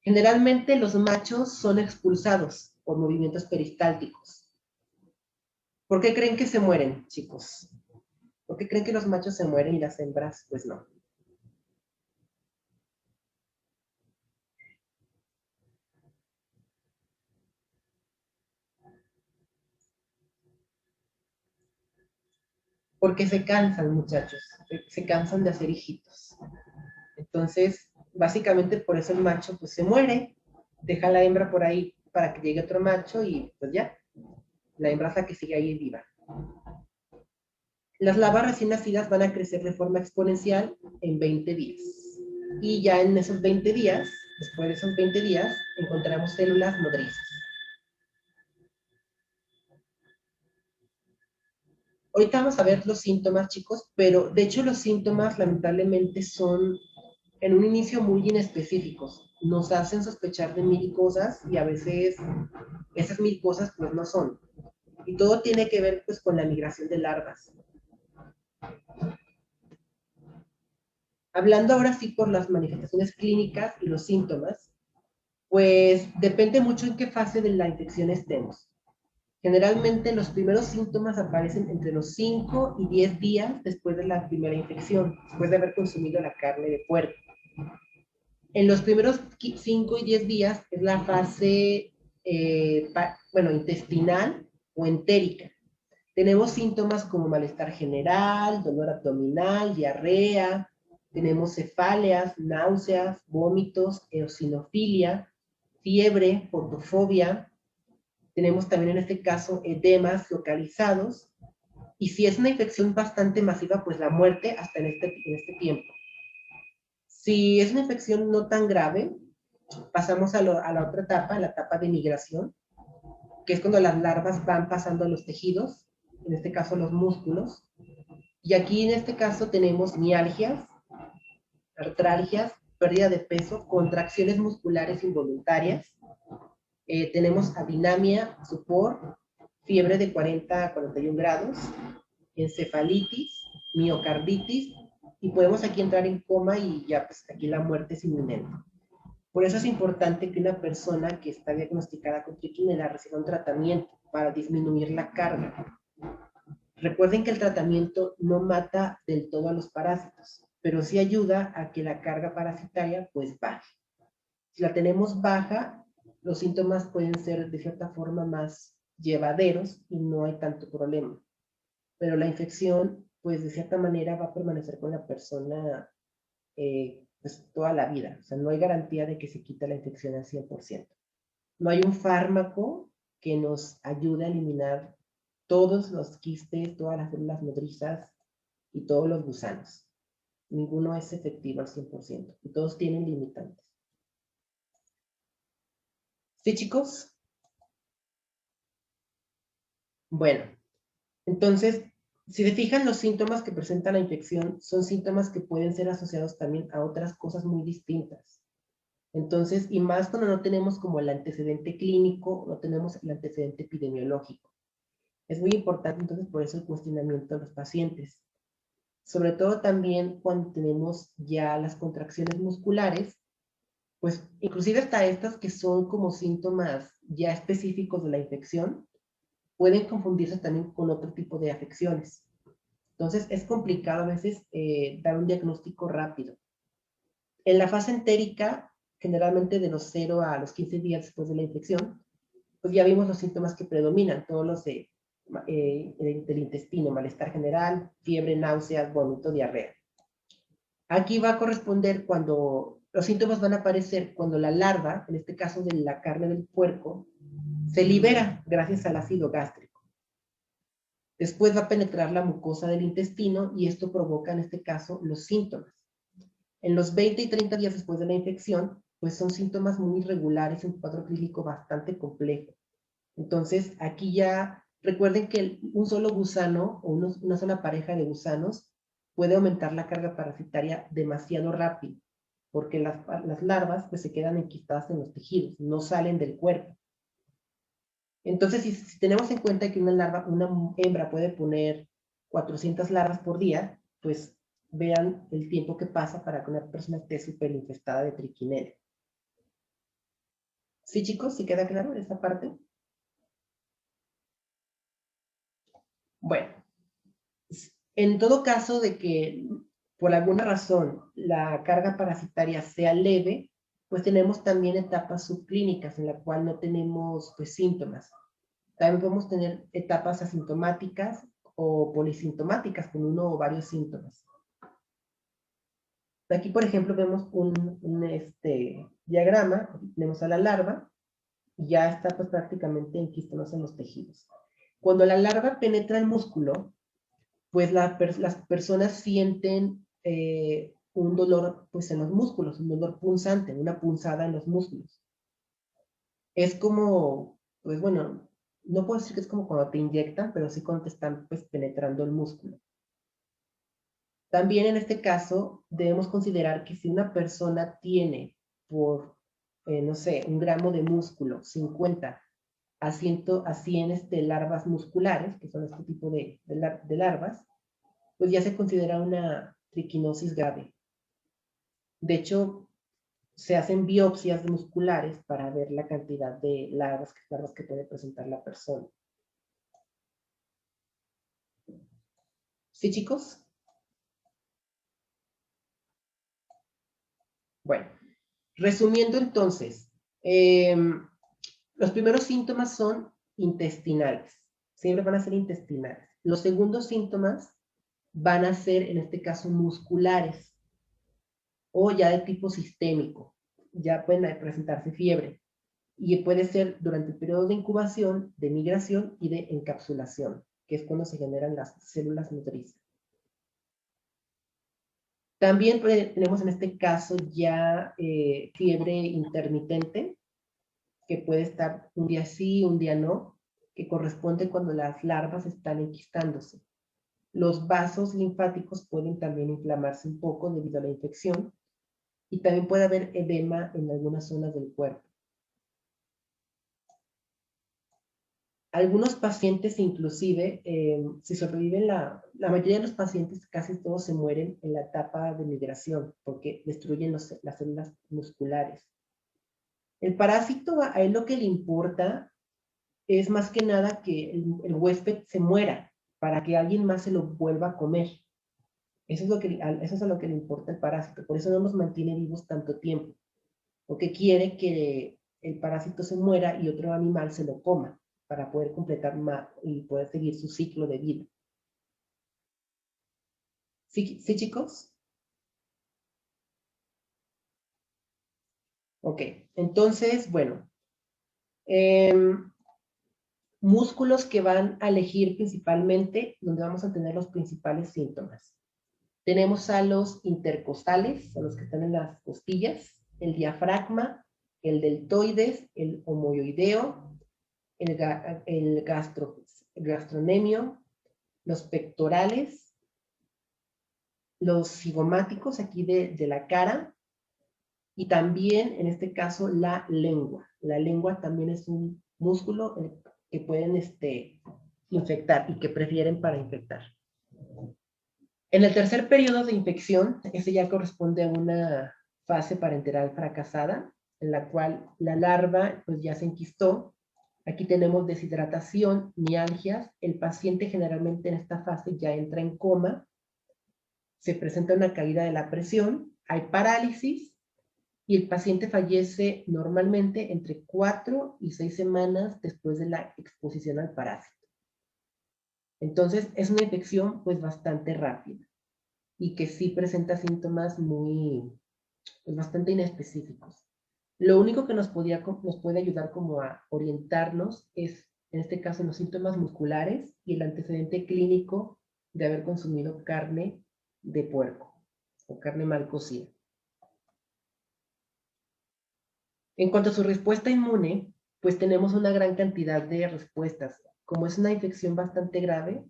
Generalmente los machos son expulsados por movimientos peristálticos. ¿Por qué creen que se mueren, chicos? ¿Por qué creen que los machos se mueren y las hembras, pues no? Porque se cansan, muchachos. Se cansan de hacer hijitos. Entonces, básicamente por eso el macho pues se muere, deja a la hembra por ahí para que llegue otro macho y pues ya, la hembra hasta que sigue ahí viva. Las larvas recién nacidas van a crecer de forma exponencial en 20 días. Y ya en esos 20 días, después de esos 20 días, encontramos células nodrizas. Ahorita vamos a ver los síntomas, chicos, pero de hecho los síntomas lamentablemente son en un inicio muy inespecíficos. Nos hacen sospechar de 1000 cosas y a veces esas 1000 cosas pues no son. Y todo tiene que ver pues con la migración de larvas. Hablando ahora sí por las manifestaciones clínicas y los síntomas, pues depende mucho en qué fase de la infección estemos. Generalmente los primeros síntomas aparecen entre los 5 y 10 días después de la primera infección, después de haber consumido la carne de puerco. En los primeros 5 y 10 días es la fase, intestinal o entérica. Tenemos síntomas como malestar general, dolor abdominal, diarrea, tenemos cefaleas, náuseas, vómitos, eosinofilia, fiebre, fotofobia. Tenemos también en este caso edemas localizados. Y si es una infección bastante masiva, pues la muerte hasta en este tiempo. Si es una infección no tan grave, pasamos a la otra etapa, la etapa de migración, que es cuando las larvas van pasando a los tejidos, en este caso los músculos. Y aquí en este caso tenemos mialgias, artralgias, pérdida de peso, contracciones musculares involuntarias. Tenemos adinamia, sopor, fiebre de 40 a 41 grados, encefalitis, miocarditis, y podemos aquí entrar en coma y ya pues aquí la muerte es inminente. Por eso es importante que una persona que está diagnosticada con triquinela reciba un tratamiento para disminuir la carga. Recuerden que el tratamiento no mata del todo a los parásitos, pero sí ayuda a que la carga parasitaria pues baje. Si la tenemos baja, los síntomas pueden ser de cierta forma más llevaderos y no hay tanto problema. Pero la infección, pues de cierta manera va a permanecer con la persona pues, toda la vida. O sea, no hay garantía de que se quite la infección al 100%. No hay un fármaco que nos ayude a eliminar todos los quistes, todas las células nodrizas y todos los gusanos. Ninguno es efectivo al 100% y todos tienen limitantes. ¿Sí, chicos? Bueno, entonces, si se fijan, los síntomas que presenta la infección son síntomas que pueden ser asociados también a otras cosas muy distintas. Entonces, y más cuando no tenemos como el antecedente clínico, no tenemos el antecedente epidemiológico. Es muy importante entonces por eso el cuestionamiento de los pacientes. Sobre todo también cuando tenemos ya las contracciones musculares, pues inclusive hasta estas que son como síntomas ya específicos de la infección, pueden confundirse también con otro tipo de afecciones. Entonces es complicado a veces dar un diagnóstico rápido. En la fase entérica, generalmente de los 0 a los 15 días después de la infección, pues ya vimos los síntomas que predominan, todos los del intestino, malestar general, fiebre, náuseas, vómito, diarrea. Aquí va a corresponder cuando los síntomas van a aparecer cuando la larva, en este caso de la carne del puerco, se libera gracias al ácido gástrico. Después va a penetrar la mucosa del intestino y esto provoca, en este caso, los síntomas. En los 20 y 30 días después de la infección, pues son síntomas muy irregulares, un cuadro clínico bastante complejo. Entonces, aquí ya recuerden que un solo gusano o una sola pareja de gusanos puede aumentar la carga parasitaria demasiado rápido, porque las larvas pues, se quedan enquistadas en los tejidos, no salen del cuerpo. Entonces, si tenemos en cuenta que una hembra puede poner 400 larvas por día, pues vean el tiempo que pasa para que una persona esté súper infestada de triquinela. ¿Sí, chicos? ¿Sí queda claro esta parte? Bueno, en todo caso de que por alguna razón la carga parasitaria sea leve, pues tenemos también etapas subclínicas en la cual no tenemos pues, síntomas. También podemos tener etapas asintomáticas o polisintomáticas con uno o varios síntomas. Aquí, por ejemplo, vemos un diagrama, tenemos a la larva y ya está pues prácticamente enquistándose en los tejidos. Cuando la larva penetra el músculo, pues las personas sienten un dolor pues en los músculos, un dolor punzante, una punzada en los músculos. Es como, pues bueno, no puedo decir que es como cuando te inyectan, pero sí cuando te están pues penetrando el músculo. También en este caso debemos considerar que si una persona tiene por, no sé, 1 gramo de músculo, 50 a 100 larvas musculares, que son este tipo de larvas, pues ya se considera una triquinosis grave. De hecho, se hacen biopsias musculares para ver la cantidad de larvas que puede presentar la persona. ¿Sí, chicos? Bueno, resumiendo entonces, los primeros síntomas son intestinales. Siempre van a ser intestinales. Los segundos síntomas van a ser, en este caso, musculares o ya de tipo sistémico. Ya pueden presentarse fiebre. Y puede ser durante el periodo de incubación, de migración y de encapsulación, que es cuando se generan las células nodrizas. También tenemos en este caso ya fiebre intermitente, que puede estar un día sí, un día no, que corresponde cuando las larvas están enquistándose. Los vasos linfáticos pueden también inflamarse un poco debido a la infección y también puede haber edema en algunas zonas del cuerpo. Algunos pacientes inclusive, si sobreviven la mayoría de los pacientes, casi todos se mueren en la etapa de migración porque destruyen las células musculares. El parásito, a él lo que le importa es más que nada que el huésped se muera para que alguien más se lo vuelva a comer. Eso es a lo que le importa el parásito. Por eso no nos mantiene vivos tanto tiempo. Porque quiere que el parásito se muera y otro animal se lo coma para poder completar más y poder seguir su ciclo de vida. ¿Sí, sí chicos? Ok, entonces, bueno, músculos que van a elegir principalmente donde vamos a tener los principales síntomas. Tenemos a los intercostales, a los que están en las costillas, el diafragma, el deltoides, el homoioideo, el gastronemio, los pectorales, los cigomáticos aquí de la cara, y también, en este caso, la lengua. La lengua también es un músculo que pueden infectar y que prefieren para infectar. En el tercer periodo de infección, ese ya corresponde a una fase parenteral fracasada, en la cual la larva pues ya se enquistó. Aquí tenemos deshidratación, mialgias. El paciente generalmente en esta fase ya entra en coma. Se presenta una caída de la presión, hay parálisis y el paciente fallece normalmente entre 4 y 6 semanas después de la exposición al parásito. Entonces, es una infección pues bastante rápida y que sí presenta síntomas pues, bastante inespecíficos. Lo único que nos puede ayudar como a orientarnos es, en este caso, los síntomas musculares y el antecedente clínico de haber consumido carne de puerco o carne mal cocida. En cuanto a su respuesta inmune, pues tenemos una gran cantidad de respuestas. Como es una infección bastante grave,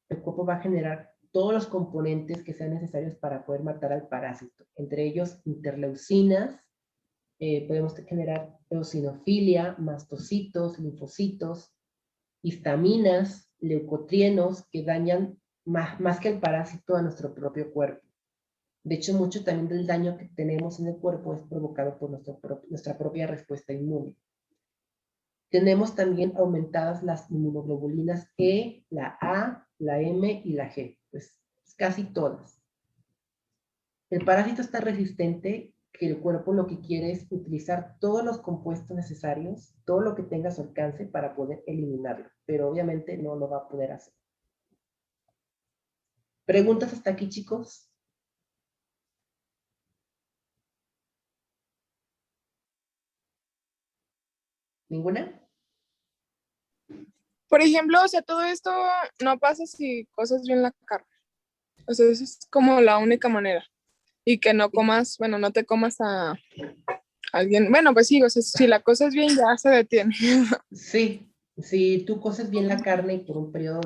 el cuerpo va a generar todos los componentes que sean necesarios para poder matar al parásito, entre ellos interleucinas, podemos generar eosinofilia, mastocitos, linfocitos, histaminas, leucotrienos que dañan más que el parásito a nuestro propio cuerpo. De hecho, mucho también del daño que tenemos en el cuerpo es provocado por nuestra propia respuesta inmune. Tenemos también aumentadas las inmunoglobulinas E, la A, la M y la G, pues casi todas. El parásito está resistente, que el cuerpo lo que quiere es utilizar todos los compuestos necesarios, todo lo que tenga a su alcance para poder eliminarlo, pero obviamente no lo va a poder hacer. ¿Preguntas hasta aquí, chicos? ¿Ninguna? Por ejemplo, o sea, todo esto no pasa si coces bien la carne. O sea, esa es como la única manera. Y que no comas, bueno, no te comas a alguien. Bueno, pues sí, o sea, si la coces bien ya se detiene. Sí, si tú coces bien la carne y por un periodo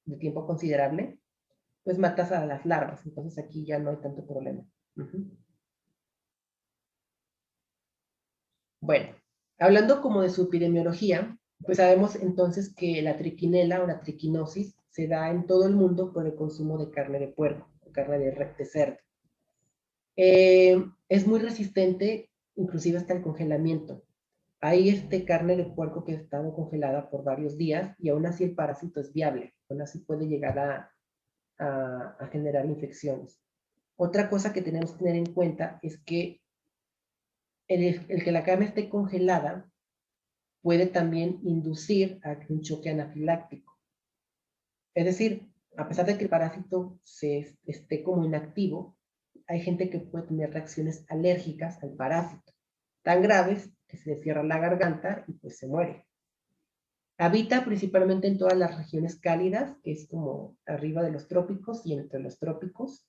de tiempo considerable, pues matas a las larvas, entonces aquí ya no hay tanto problema. Bueno, hablando como de su epidemiología, pues sabemos entonces que la triquinela o la triquinosis se da en todo el mundo por el consumo de carne de puerco, o carne de cerdo. Es muy resistente, inclusive hasta el congelamiento. Hay carne de puerco que ha estado congelada por varios días y aún así el parásito es viable, aún así puede llegar a generar infecciones. Otra cosa que tenemos que tener en cuenta es que el que la carne esté congelada puede también inducir a un choque anafiláctico. Es decir, a pesar de que el parásito esté como inactivo, hay gente que puede tener reacciones alérgicas al parásito, tan graves que se le cierra la garganta y pues se muere. Habita principalmente en todas las regiones cálidas, que es como arriba de los trópicos y entre los trópicos.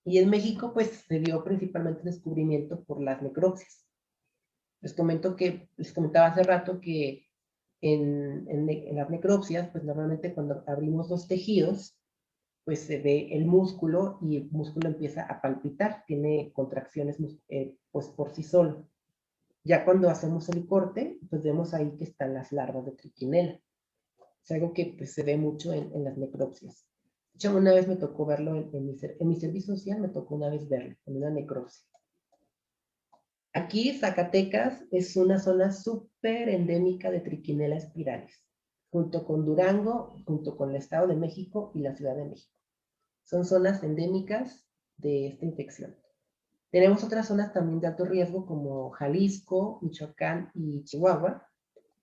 Y en México, pues se dio principalmente el descubrimiento por las necropsias. Les comentaba hace rato que en las necropsias, pues normalmente cuando abrimos los tejidos, pues se ve el músculo y el músculo empieza a palpitar, tiene contracciones pues por sí solo. Ya cuando hacemos el corte, pues vemos ahí que están las larvas de triquinela. Es algo que pues, se ve mucho en las necropsias. De hecho, una vez me tocó verlo en mi servicio social, me tocó una vez verlo, en una necropsia. Aquí, Zacatecas es una zona súper endémica de triquinela spiralis, junto con Durango, junto con el Estado de México y la Ciudad de México. Son zonas endémicas de esta infección. Tenemos otras zonas también de alto riesgo como Jalisco, Michoacán y Chihuahua,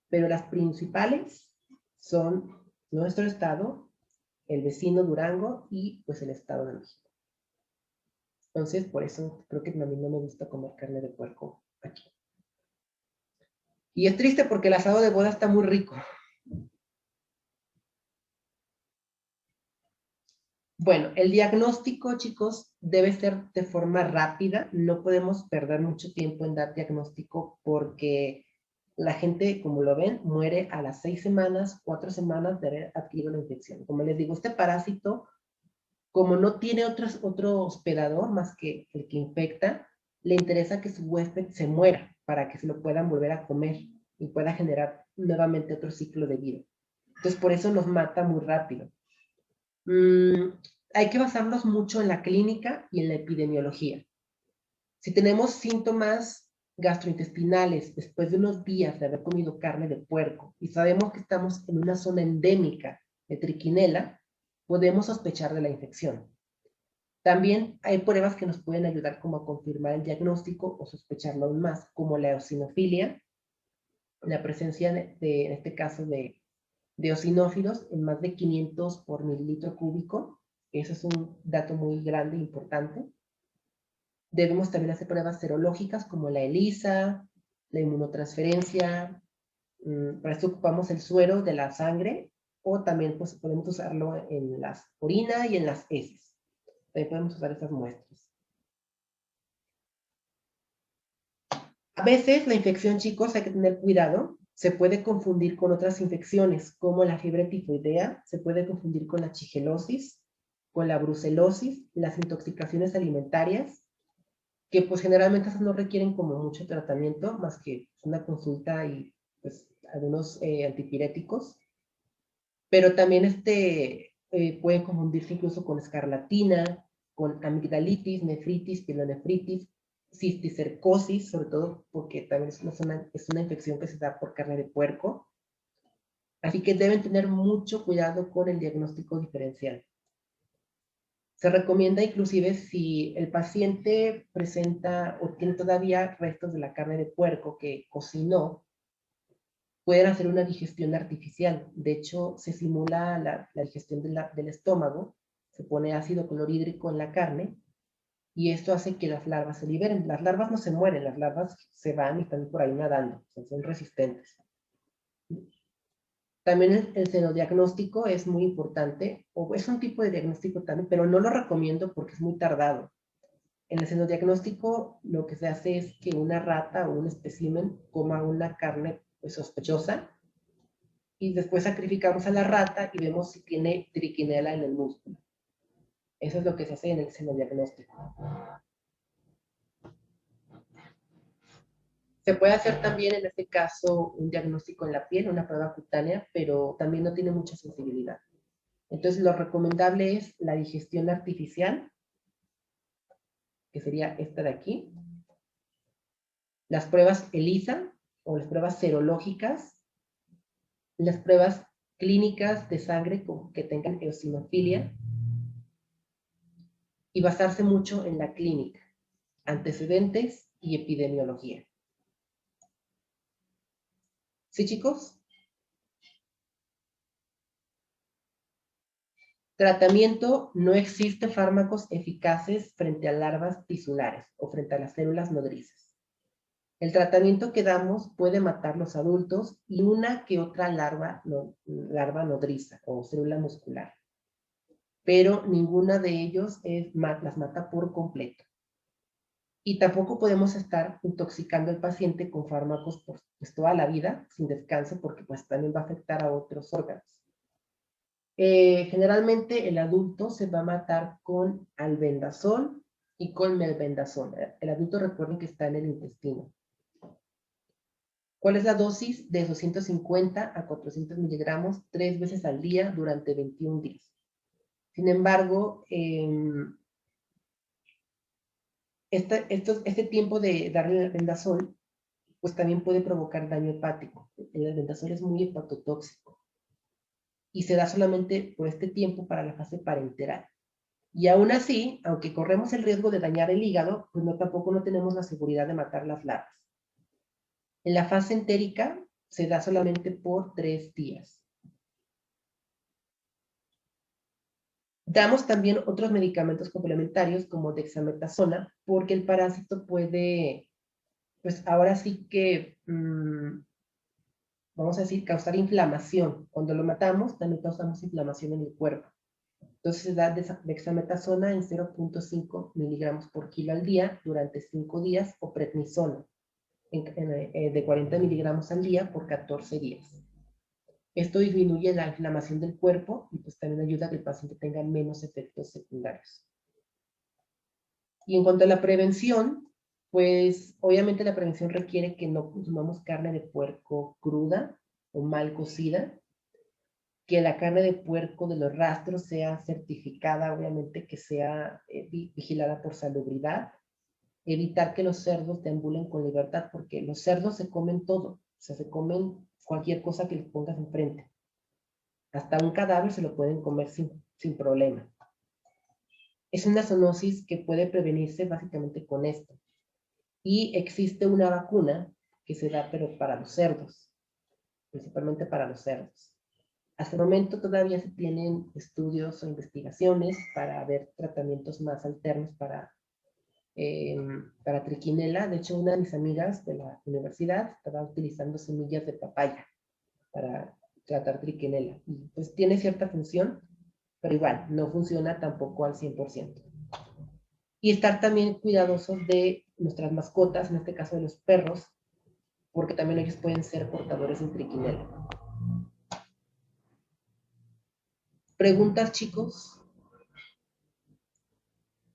pero las principales son nuestro estado, el vecino Durango y pues el Estado de México. Entonces, por eso creo que a mí no me gusta comer carne de puerco Aquí. Y es triste porque el asado de boda está muy rico. Bueno, el diagnóstico, chicos, debe ser de forma rápida. No podemos perder mucho tiempo en dar diagnóstico porque la gente, como lo ven, muere a las 6 semanas, 4 semanas de haber adquirido la infección. Como les digo, este parásito, como no tiene otro hospedador más que el que infecta, le interesa que su huésped se muera para que se lo puedan volver a comer y pueda generar nuevamente otro ciclo de vida. Entonces, por eso nos mata muy rápido. Hay que basarnos mucho en la clínica y en la epidemiología. Si tenemos síntomas gastrointestinales después de unos días de haber comido carne de puerco y sabemos que estamos en una zona endémica de trichinela, podemos sospechar de la infección. También hay pruebas que nos pueden ayudar como a confirmar el diagnóstico o sospecharlo aún más, como la eosinofilia, la presencia en este caso de eosinófilos en más de 500 por mililitro cúbico. Eso es un dato muy grande e importante. Debemos también hacer pruebas serológicas como la ELISA, la inmunotransferencia. Para esto ocupamos el suero de la sangre o también pues, podemos usarlo en las orina y en las heces. También podemos usar esas muestras. A veces la infección, chicos, hay que tener cuidado. Se puede confundir con otras infecciones, como la fiebre tifoidea, se puede confundir con la shigellosis, con la brucelosis, las intoxicaciones alimentarias, que pues generalmente esas no requieren como mucho tratamiento, más que una consulta y pues algunos antipiréticos. Pero también pueden confundirse incluso con escarlatina, con amigdalitis, nefritis, pielonefritis, cisticercosis, sobre todo porque también es una infección que se da por carne de puerco. Así que deben tener mucho cuidado con el diagnóstico diferencial. Se recomienda inclusive si el paciente presenta o tiene todavía restos de la carne de puerco que cocinó, pueden hacer una digestión artificial. De hecho, se simula la digestión del estómago, se pone ácido clorhídrico en la carne y esto hace que las larvas se liberen. Las larvas no se mueren, las larvas se van y están por ahí nadando, o sea, son resistentes. También el senodiagnóstico es muy importante, o es un tipo de diagnóstico también, pero no lo recomiendo porque es muy tardado. En el senodiagnóstico lo que se hace es que una rata o un espécimen coma una carne pues, sospechosa y después sacrificamos a la rata y vemos si tiene trichinela en el músculo. Eso es lo que se hace en el senodiagnóstico. Se puede hacer también en este caso un diagnóstico en la piel, una prueba cutánea, pero también no tiene mucha sensibilidad. Entonces lo recomendable es la digestión artificial, que sería esta de aquí. Las pruebas ELISA o las pruebas serológicas, las pruebas clínicas de sangre que tengan eosinofilia y basarse mucho en la clínica, antecedentes y epidemiología. ¿Sí, chicos? Tratamiento: no existen fármacos eficaces frente a larvas tisulares o frente a las células nodrizas. El tratamiento que damos puede matar los adultos y una que otra larva nodriza o célula muscular, pero ninguna de ellos las mata por completo. Y tampoco podemos estar intoxicando al paciente con fármacos pues, toda la vida, sin descanso, porque pues también va a afectar a otros órganos. Generalmente el adulto se va a matar con albendazol y con melbendazol. El adulto, recuerden que está en el intestino. ¿Cuál es la dosis? De 250 a 400 miligramos 3 veces al día durante 21 días. Sin embargo, este tiempo de darle el albendazol, pues también puede provocar daño hepático. El albendazol es muy hepatotóxico y se da solamente por este tiempo para la fase parenteral. Y aún así, aunque corremos el riesgo de dañar el hígado, pues tampoco no tenemos la seguridad de matar las larvas. En la fase entérica se da solamente por 3 días. Damos también otros medicamentos complementarios como dexametasona, porque el parásito puede pues ahora sí que, vamos a decir, causar inflamación. Cuando lo matamos, también causamos inflamación en el cuerpo. Entonces se da dexametasona en 0.5 miligramos por kilo al día durante 5 días o prednisona de 40 miligramos al día por 14 días. Esto disminuye la inflamación del cuerpo y pues también ayuda a que el paciente tenga menos efectos secundarios. Y en cuanto a la prevención, pues obviamente la prevención requiere que no consumamos carne de puerco cruda o mal cocida, que la carne de puerco de los rastros sea certificada, obviamente que sea vigilada por salubridad, evitar que los cerdos deambulen con libertad, porque los cerdos se comen todo, o sea, se comen cualquier cosa que les pongas enfrente. Hasta un cadáver se lo pueden comer sin problema. Es una zoonosis que puede prevenirse básicamente con esto. Y existe una vacuna que se da, pero para los cerdos, principalmente para los cerdos. Hasta el momento todavía se tienen estudios o investigaciones para ver tratamientos más alternos para triquinela. De hecho, una de mis amigas de la universidad estaba utilizando semillas de papaya para tratar triquinela. Y pues tiene cierta función, pero igual, no funciona tampoco al 100%. Y estar también cuidadosos de nuestras mascotas, en este caso de los perros, porque también ellos pueden ser portadores de triquinela. ¿Preguntas, chicos,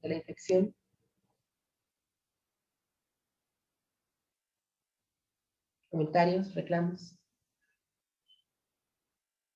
de la infección? ¿Comentarios, reclamos?